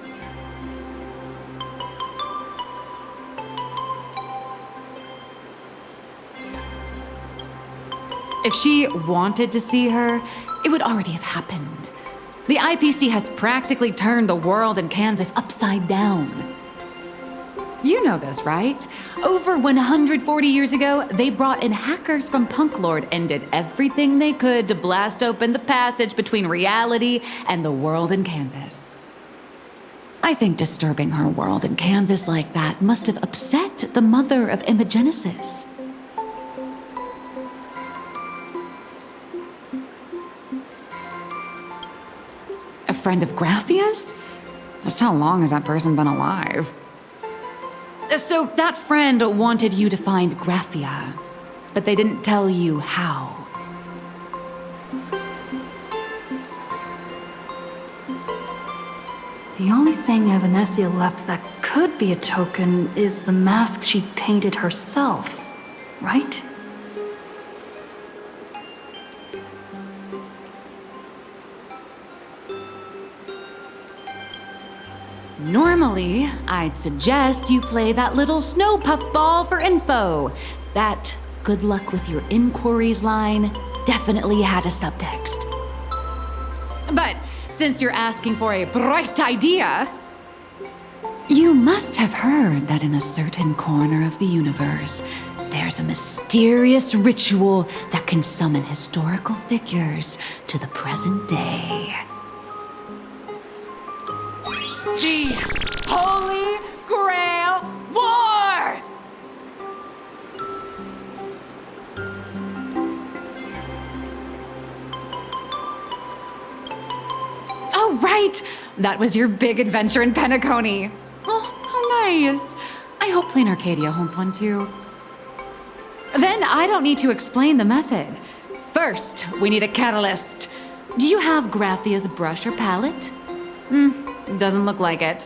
[SPEAKER 4] If she wanted to see her, it would already have happened. The IPC has practically turned the world and canvas upside down. You know this, right? Over 140 years ago, they brought in hackers from Punk Lord and did everything they could to blast open the passage between reality and the world and canvas. I think disturbing her world and canvas like that must have upset the mother of Imogenesis. A friend of Graphia's? Just how long has that person been alive? So that friend wanted you to find Graphia, but they didn't tell you how.
[SPEAKER 3] The only thing Evanesia left that could be a token is the mask she painted herself, right?
[SPEAKER 4] Normally, I'd suggest you play that little snow puff ball for info. That good luck with your inquiries line definitely had a subtext. But since you're asking for a bright idea, you must have heard that in a certain corner of the universe, there's a mysterious ritual that can summon historical figures to the present day. The Holy Grail War! Oh, right! That was your big adventure in Penacony. Oh, how nice. I hope Plain Arcadia holds one too. Then I don't need to explain the method. First, we need a catalyst. Do you have Graphia's brush or palette? Doesn't look like it.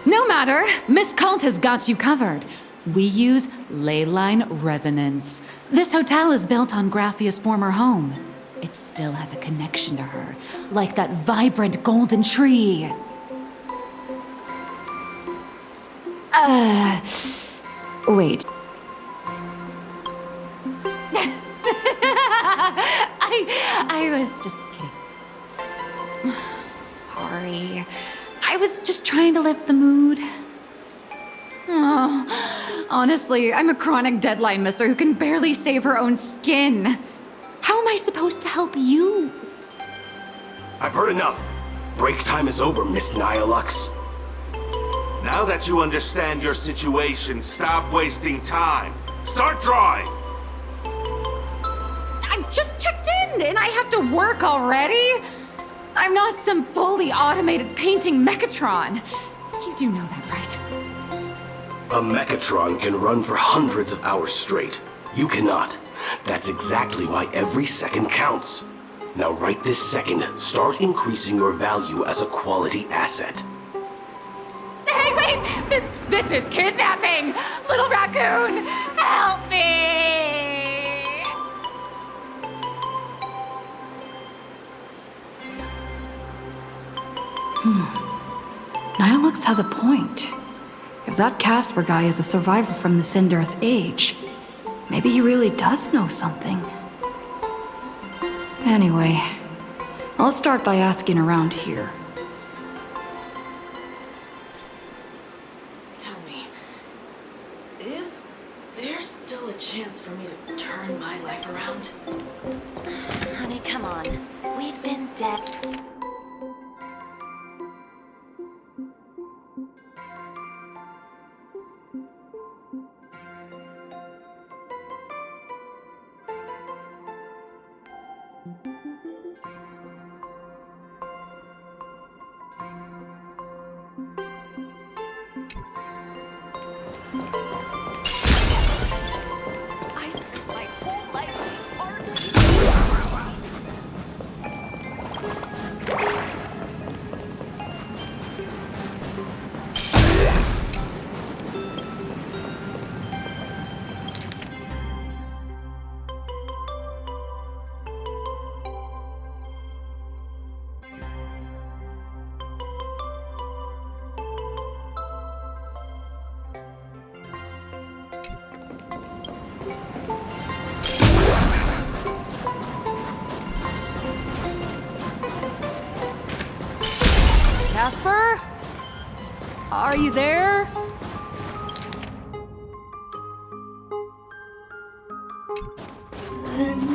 [SPEAKER 4] No matter, Miss Cult has got you covered. We use ley line resonance. This hotel is built on Graphia's former home. It still has a connection to her, like that vibrant golden tree. Wait. I was just kidding. Sorry. I was just trying to lift the mood. Oh, honestly, I'm a chronic deadline misser who can barely save her own skin. How am I supposed to help you?
[SPEAKER 7] I've heard enough. Break time is over, Miss Nihilux.
[SPEAKER 17] Now that you understand your situation, stop wasting time. Start drawing!
[SPEAKER 4] I just checked in, and I have to work already? I'm not some fully automated painting Mechatron. You do know that, right?
[SPEAKER 7] A Mechatron can run for hundreds of hours straight. You cannot. That's exactly why every second counts. Now right this second, start increasing your value as a quality asset.
[SPEAKER 4] Hey, wait! This is kidnapping! Little raccoon, help me!
[SPEAKER 3] Nihilux has a point. If that Casper guy is a survivor from the Sindarth age, maybe he really does know something. Anyway, I'll start by asking around here.
[SPEAKER 10] Tell me, is there still a chance for me to turn my life around?
[SPEAKER 21] Honey, come on. We've been dead.
[SPEAKER 4] Casper? Are you there?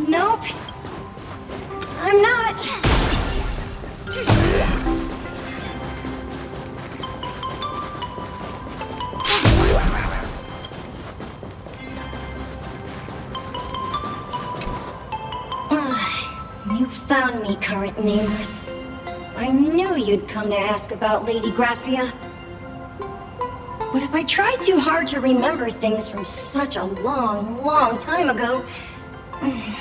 [SPEAKER 12] Nope. I'm not. You found me, current nameless. I knew you'd come to ask about Lady Graphia. But if I try too hard to remember things from such a long, long time ago,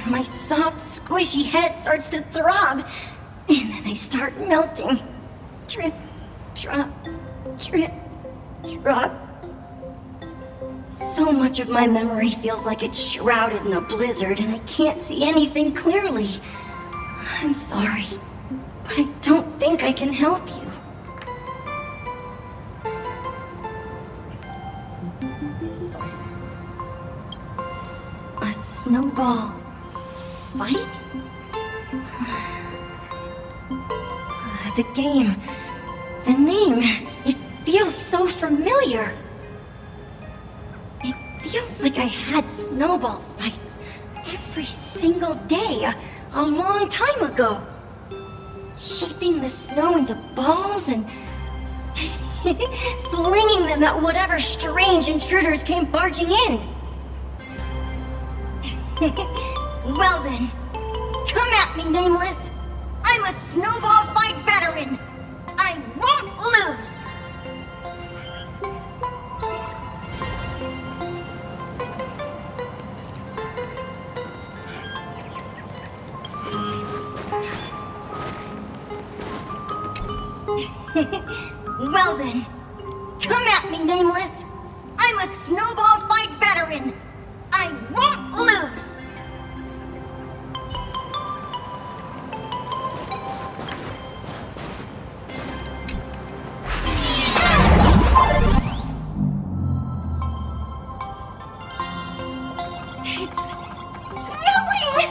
[SPEAKER 12] my soft, squishy head starts to throb, and then I start melting. Drip, drop, drip, drop. So much of my memory feels like it's shrouded in a blizzard, and I can't see anything clearly. I'm sorry, but I don't think I can help you. A snowball fight? The game, the name, it feels so familiar. It feels like I had snowball fights every single day a long time ago. Shaping the snow into balls and flinging them at whatever strange intruders came barging in. Well then, come at me, Nameless. I'm a snowball fight veteran. I won't lose. Well then, come at me, Nameless. I'm a snowball fight veteran. I won't lose. It's snowing!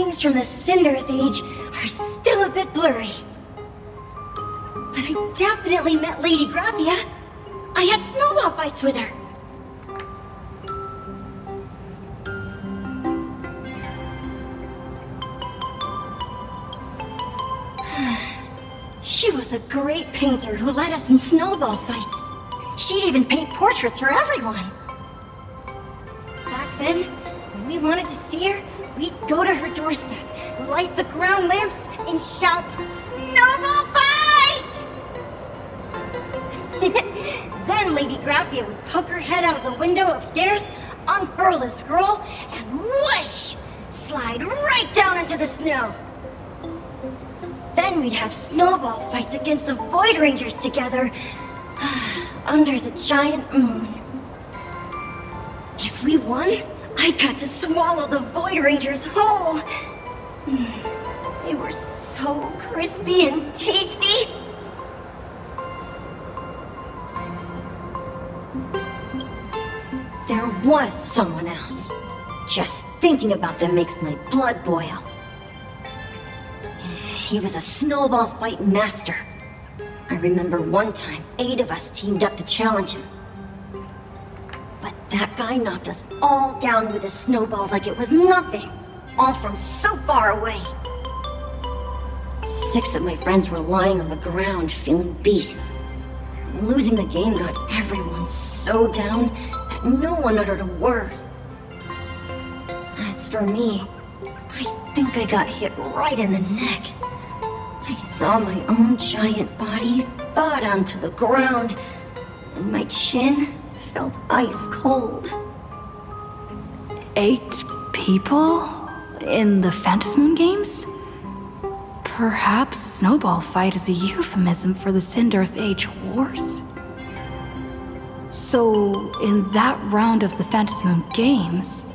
[SPEAKER 12] things from the Cinderth Age are still a bit blurry. But I definitely met Lady Graphia. I had snowball fights with her. She was a great painter who led us in snowball fights. She'd even paint portraits for everyone. Back then, when we wanted to see her, we'd go to her doorstep, light the ground lamps, and shout, "Snowball fight!" Then Lady Graphia would poke her head out of the window upstairs, unfurl the scroll, and whoosh! Slide right down into the snow. Then we'd have snowball fights against the Void Rangers together, under the giant moon. If we won, I got to swallow the Void Rangers whole. They were so crispy and tasty. There was someone else. Just thinking about them makes my blood boil. He was a snowball fight master. I remember one time, 8 of us teamed up to challenge him. But that guy knocked us all down with his snowballs like it was nothing. All from so far away. 6 of my friends were lying on the ground, feeling beat. Losing the game got everyone so down that no one uttered a word. As for me, I think I got hit right in the neck. I saw my own giant body thud onto the ground, and my chin felt ice cold.
[SPEAKER 3] 8 people in the Phantasmoon games? Perhaps Snowball Fight is a euphemism for the Cinderth Age Wars. So, in that round of the Phantasmoon games,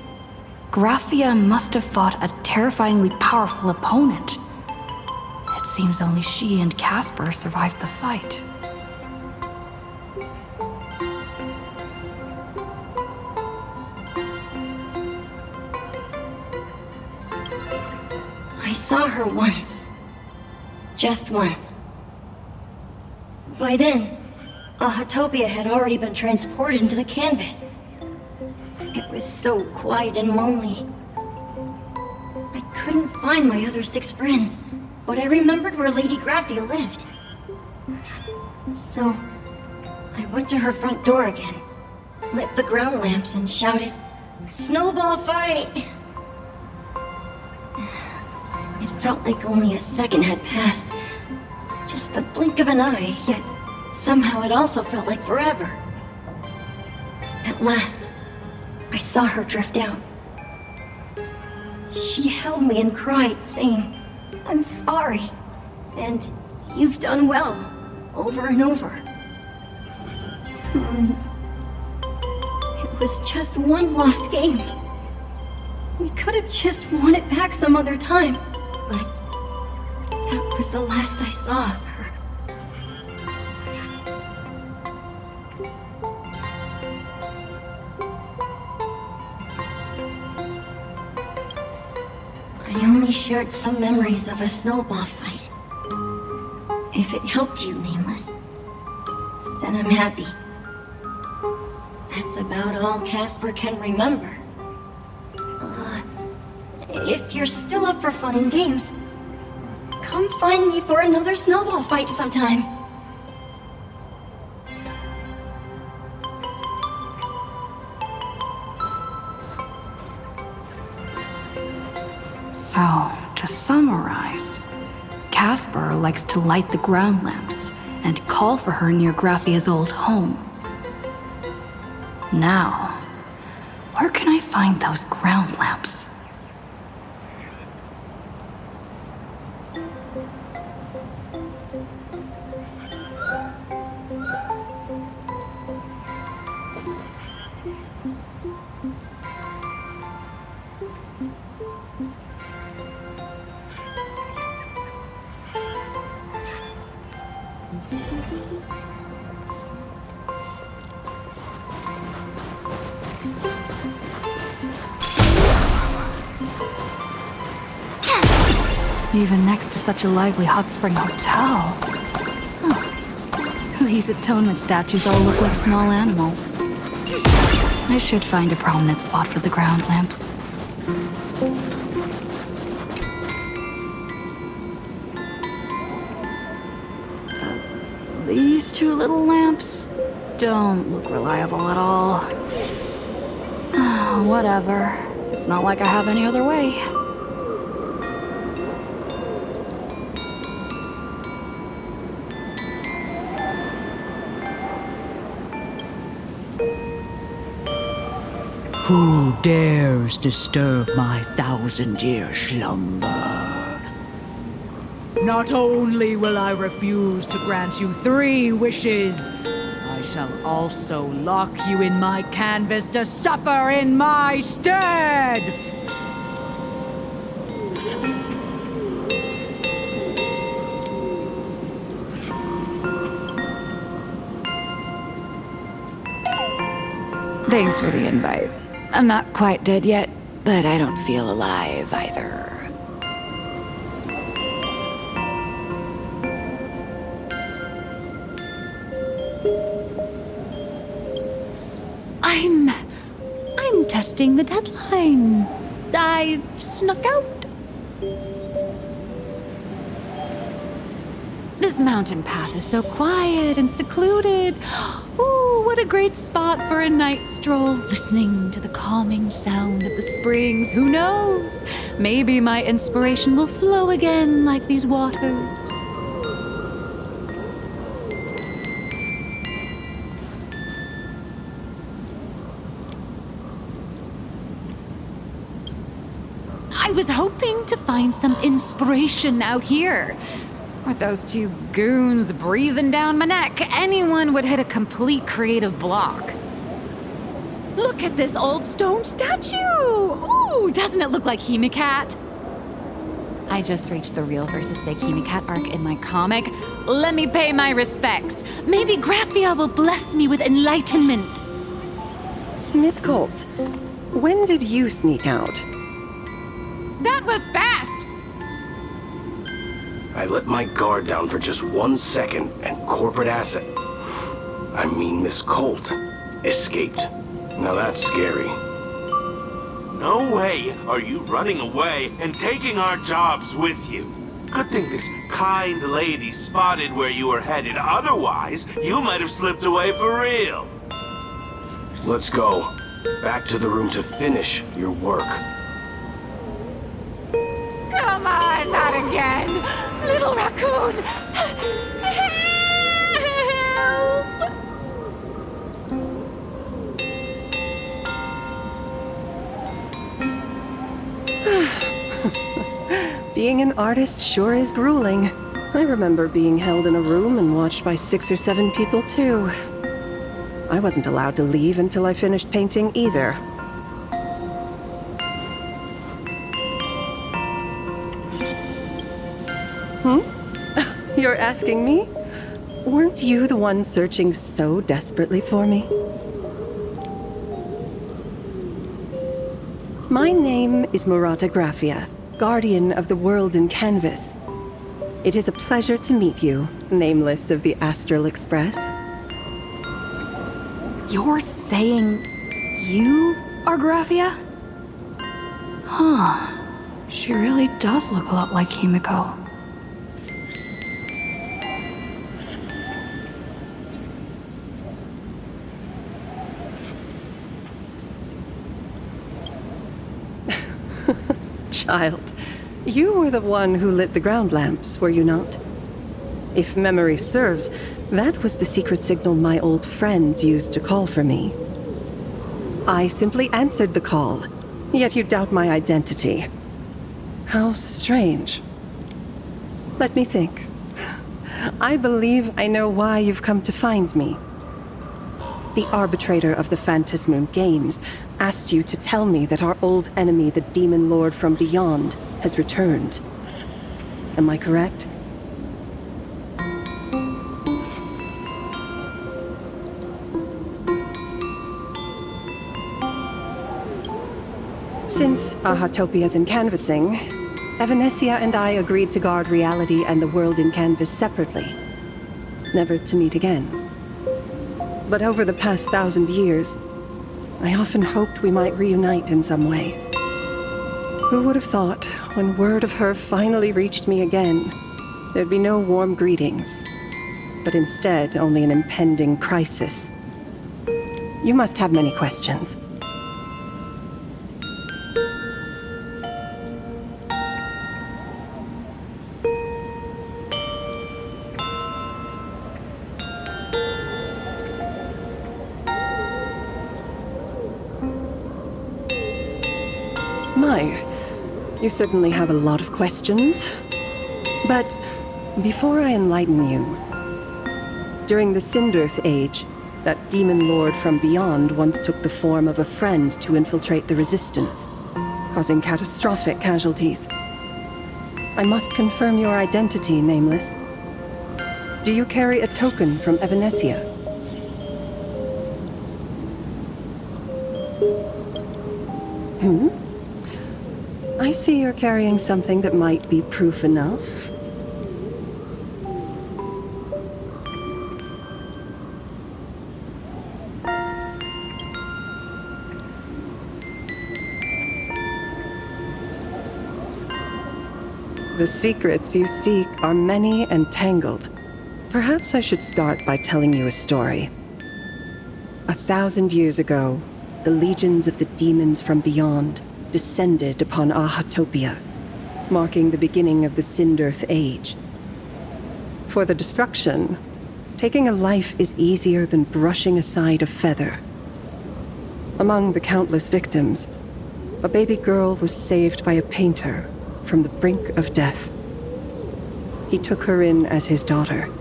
[SPEAKER 3] Graphia must have fought a terrifyingly powerful opponent. It seems only she and Casper survived the fight.
[SPEAKER 12] I saw her once. Just once. By then, Ahatopia had already been transported into the canvas. It was so quiet and lonely. I couldn't find my other 6 friends, but I remembered where Lady Graphia lived. So, I went to her front door again, lit the ground lamps, and shouted, "Snowball fight!" It felt like only a second had passed. Just the blink of an eye, yet somehow it also felt like forever. At last, I saw her drift out. She held me and cried, saying, "I'm sorry, and you've done well," over and over. It was just one lost game. We could have just won it back some other time, but that was the last I saw of her. I only shared some memories of a snowball fight. If it helped you, Nameless, then I'm happy. That's about all Casper can remember. If you're still up for fun and games, come find me for another snowball fight sometime.
[SPEAKER 3] So, to summarize, Casper likes to light the ground lamps and call for her near Graphia's old home. Now, where can I find those ground lamps? Even next to such a lively hot spring hotel. Huh. These atonement statues all look like small animals. I should find a prominent spot for the ground lamps. These two little lamps don't look reliable at all. Whatever. It's not like I have any other way.
[SPEAKER 11] Who dares disturb my 1,000-year slumber? Not only will I refuse to grant you 3 wishes, I shall also lock you in my canvas to suffer in my stead!
[SPEAKER 4] Thanks for the invite. I'm not quite dead yet, but I don't feel alive either. I'm testing the deadline. I snuck out. This mountain path is so quiet and secluded. Ooh, what a great spot for a night stroll, listening to the calming sound of the springs. Who knows? Maybe my inspiration will flow again like these waters. I was hoping to find some inspiration out here. With those 2 goons breathing down my neck, anyone would hit a complete creative block. Look at this old stone statue! Ooh, doesn't it look like Hemicat? I just reached the real versus fake Hemicat arc in my comic. Let me pay my respects. Maybe Graphia will bless me with enlightenment.
[SPEAKER 13] Miss Colt, when did you sneak out?
[SPEAKER 4] That was fast!
[SPEAKER 7] I let my guard down for just 1 second, and corporate asset, I mean Miss Colt, escaped. Now that's scary.
[SPEAKER 18] No way are you running away and taking our jobs with you. Good thing this kind lady spotted where you were headed. Otherwise, you might have slipped away for real.
[SPEAKER 7] Let's go. Back to the room to finish your work.
[SPEAKER 4] Come on, not again! Little raccoon! Help!
[SPEAKER 13] Being an artist sure is grueling. I remember being held in a room and watched by 6 or 7 people, too. I wasn't allowed to leave until I finished painting either. You're asking me? Weren't you the one searching so desperately for me? My name is Murata Graphia, guardian of the world in canvas. It is a pleasure to meet you, nameless of the Astral Express.
[SPEAKER 3] You're saying you are Graphia? Huh. She really does look a lot like Himiko.
[SPEAKER 13] Child, you were the one who lit the ground lamps, were you not? If memory serves, that was the secret signal my old friends used to call for me. I simply answered the call, yet you doubt my identity. How strange. Let me think. I believe I know why you've come to find me. The arbitrator of the Phantasmoon Games asked you to tell me that our old enemy, the Demon Lord from Beyond, has returned. Am I correct? Since Ahatopia's in canvassing, Evanesia and I agreed to guard reality and the world in canvas separately, never to meet again. But over the past 1,000 years, I often hoped we might reunite in some way. Who would have thought, when word of her finally reached me again, there'd be no warm greetings, but instead only an impending crisis. You must have many questions. You certainly have a lot of questions. But before I enlighten you, during the Sindirth Age, that demon lord from beyond once took the form of a friend to infiltrate the Resistance, causing catastrophic casualties. I must confirm your identity, Nameless. Do you carry a token from Evanesia? I see you're carrying something that might be proof enough. The secrets you seek are many and tangled. Perhaps I should start by telling you a story. 1,000 years ago, the legions of the demons from beyond descended upon Ahatopia, marking the beginning of the Sindirth Age. For the destruction, taking a life is easier than brushing aside a feather. Among the countless victims, a baby girl was saved by a painter from the brink of death. He took her in as his daughter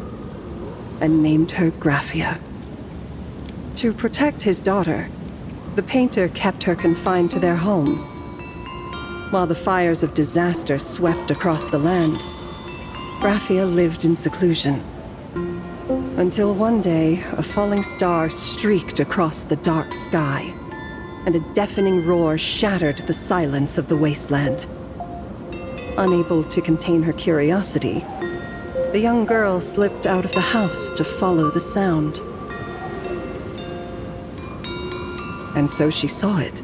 [SPEAKER 13] and named her Graphia. To protect his daughter, the painter kept her confined to their home. While the fires of disaster swept across the land, Graphia lived in seclusion. Until one day, a falling star streaked across the dark sky, and a deafening roar shattered the silence of the wasteland. Unable to contain her curiosity, the young girl slipped out of the house to follow the sound. And so she saw it.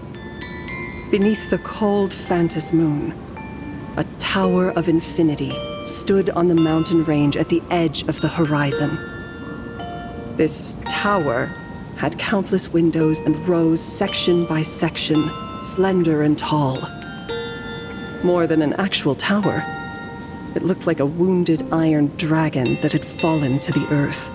[SPEAKER 13] Beneath the cold Phantos moon, a tower of infinity stood on the mountain range at the edge of the horizon. This tower had countless windows and rose section by section, slender and tall. More than an actual tower, it looked like a wounded iron dragon that had fallen to the earth.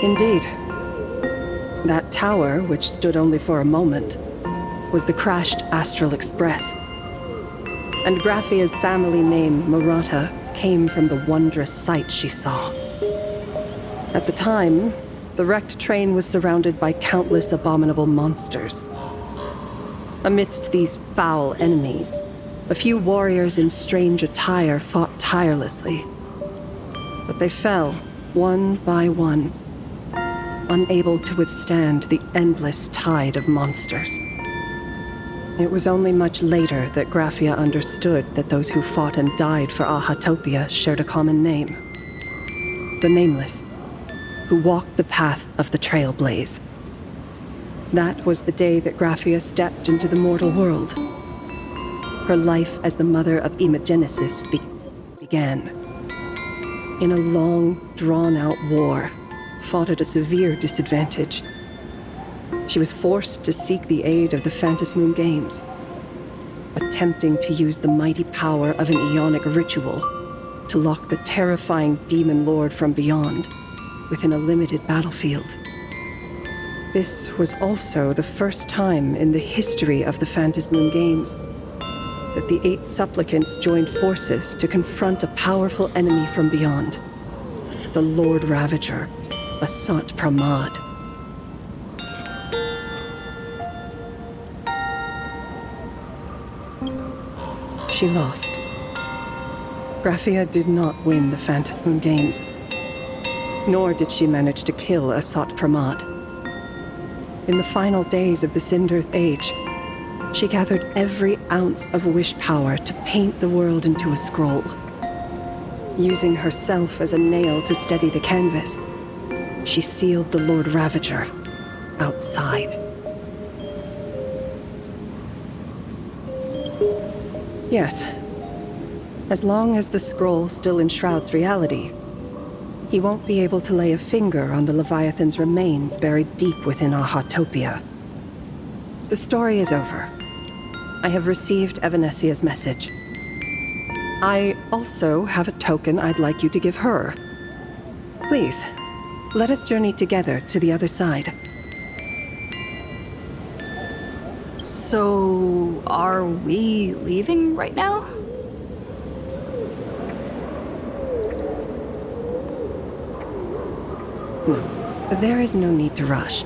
[SPEAKER 13] Indeed. That tower, which stood only for a moment, was the crashed Astral Express. And Graphia's family name, Murata, came from the wondrous sight she saw. At the time, the wrecked train was surrounded by countless abominable monsters. Amidst these foul enemies, a few warriors in strange attire fought tirelessly. But they fell, one by one, unable to withstand the endless tide of monsters. It was only much later that Graphia understood that those who fought and died for Ahatopia shared a common name. The Nameless, who walked the path of the Trailblaze. That was the day that Graphia stepped into the mortal world. Her life as the mother of Imogenesis began. In a long, drawn-out war, fought at a severe disadvantage. She was forced to seek the aid of the Phantos Moon Games, attempting to use the mighty power of an Aeonic ritual to lock the terrifying demon lord from beyond within a limited battlefield. This was also the first time in the history of the Phantos Moon Games that the 8 supplicants joined forces to confront a powerful enemy from beyond, the Lord Ravager, Asat Pramad. She lost. Graphia did not win the Phantos Moon Games. Nor did she manage to kill Asat Pramat. In the final days of the Sindearth Age, she gathered every ounce of wish power to paint the world into a scroll. Using herself as a nail to steady the canvas, she sealed the Lord Ravager outside. Yes. As long as the scroll still enshrouds reality, he won't be able to lay a finger on the Leviathan's remains buried deep within Ahatopia. The story is over. I have received Evanesia's message. I also have a token I'd like you to give her. Please, let us journey together to the other side.
[SPEAKER 3] So, are we leaving right now?
[SPEAKER 13] No, there is no need to rush.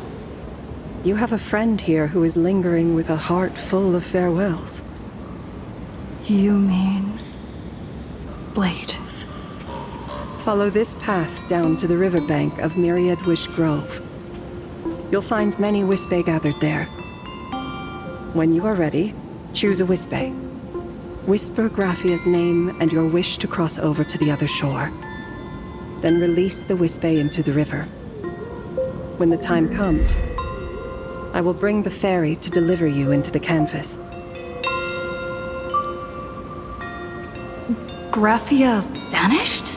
[SPEAKER 13] You have a friend here who is lingering with a heart full of farewells.
[SPEAKER 3] You mean... Blade?
[SPEAKER 13] Follow this path down to the riverbank of Myriad Wish Grove. You'll find many Wispe gathered there. When you are ready, choose a Wispe. Whisper Graphia's name and your wish to cross over to the other shore. Then release the Wispe into the river. When the time comes, I will bring the ferry to deliver you into the canvas.
[SPEAKER 3] Graphia vanished?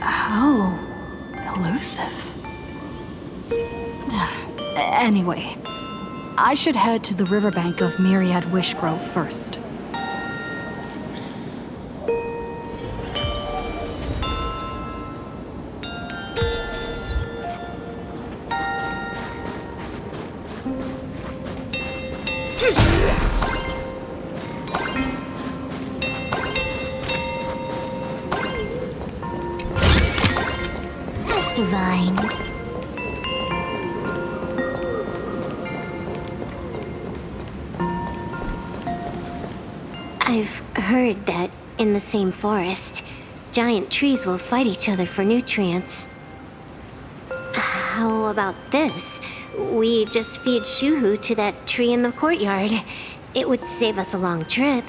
[SPEAKER 3] How elusive. Anyway, I should head to the riverbank of Myriad Wishgrove first.
[SPEAKER 5] As divined. I've heard that in the same forest, giant trees will fight each other for nutrients. How about this? We just feed Shuhu to that tree in the courtyard. It would save us a long trip.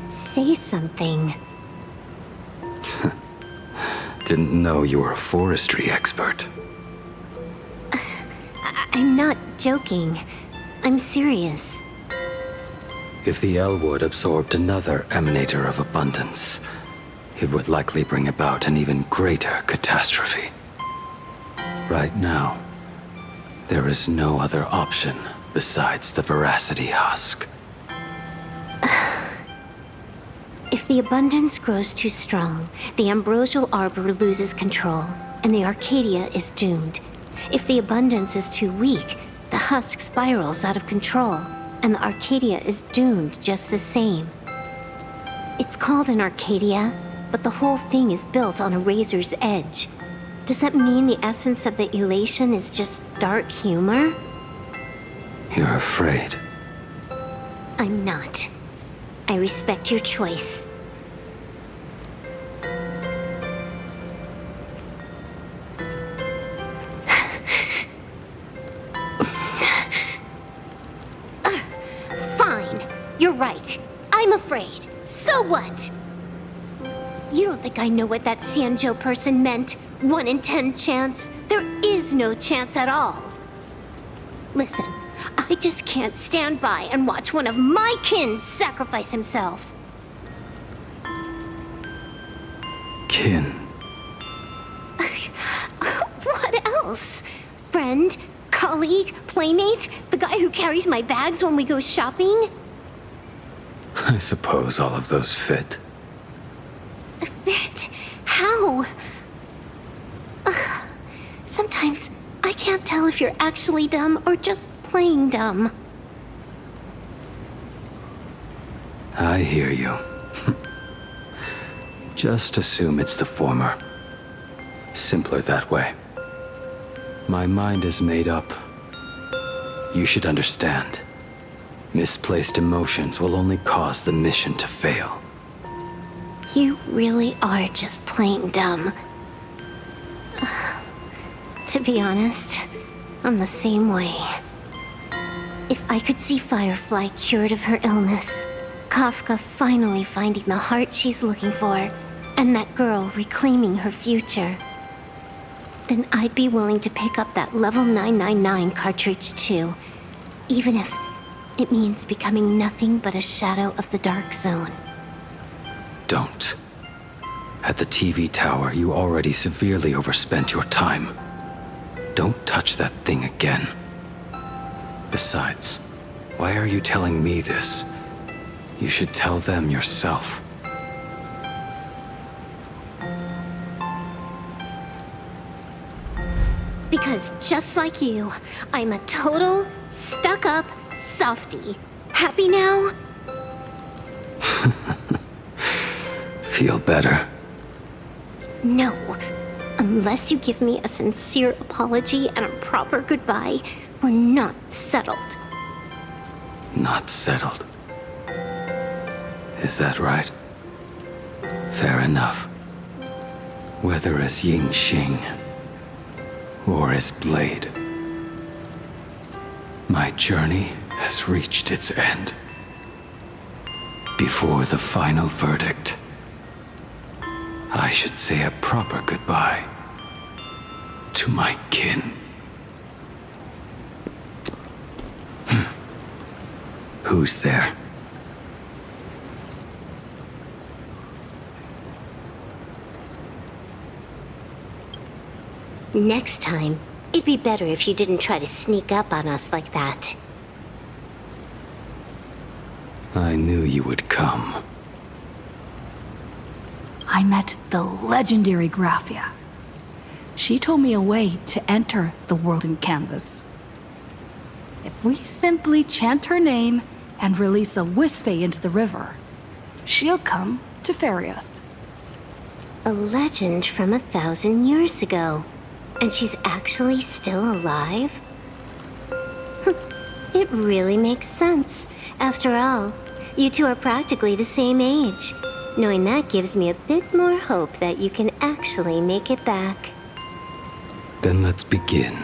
[SPEAKER 5] Say something.
[SPEAKER 14] Didn't know you were a forestry expert.
[SPEAKER 5] I'm not joking. I'm serious.
[SPEAKER 14] If the Elwood absorbed another emanator of abundance, it would likely bring about an even greater catastrophe. Right now, there is no other option besides the Veracity Husk.
[SPEAKER 5] If the abundance grows too strong, the Ambrosial Arbor loses control, and the Arcadia is doomed. If the abundance is too weak, the husk spirals out of control, and the Arcadia is doomed just the same. It's called an Arcadia, but the whole thing is built on a razor's edge. Does that mean the essence of the elation is just dark humor?
[SPEAKER 14] You're afraid.
[SPEAKER 5] I'm not. I respect your choice. Fine. You're right. I'm afraid. So what? You don't think I know what that Xianzhou person meant? 1 in 10 chance? There is no chance at all. Listen, I just can't stand by and watch one of my kin sacrifice himself.
[SPEAKER 14] Kin.
[SPEAKER 5] What else? Friend? Colleague? Playmate? The guy who carries my bags when we go shopping?
[SPEAKER 14] I suppose all of those fit.
[SPEAKER 5] Fit? How? Sometimes I can't tell if you're actually dumb or just playing dumb.
[SPEAKER 14] I hear you. Just assume it's the former. Simpler that way. My mind is made up. You should understand. Misplaced emotions will only cause the mission to fail.
[SPEAKER 5] You really are just plain dumb. To be honest, I'm the same way. If I could see Firefly cured of her illness, Kafka finally finding the heart she's looking for, and that girl reclaiming her future, then I'd be willing to pick up that level 999 cartridge too, even if it means becoming nothing but a shadow of the Dark Zone.
[SPEAKER 14] Don't. At the TV tower, you already severely overspent your time. Don't touch that thing again. Besides, why are you telling me this? You should tell them yourself.
[SPEAKER 5] Because just like you, I'm a total, stuck-up softie. Happy now?
[SPEAKER 14] Feel better?
[SPEAKER 5] No. Unless you give me a sincere apology and a proper goodbye, we're not settled.
[SPEAKER 14] Not settled. Is that right? Fair enough. Whether as Ying Xing or as Blade, my journey has reached its end. Before the final verdict, I should say a proper goodbye to my kin. Who's there?
[SPEAKER 5] Next time, it'd be better if you didn't try to sneak up on us like that.
[SPEAKER 14] I knew you would come.
[SPEAKER 3] I met the legendary Graphia. She told me a way to enter the world in canvas. If we simply chant her name and release a Wispe into the river, she'll come to ferry us.
[SPEAKER 5] A legend from 1,000 years ago. And she's actually still alive? It really makes sense. After all, you two are practically the same age. Knowing that gives me a bit more hope that you can actually make it back.
[SPEAKER 14] Then let's begin.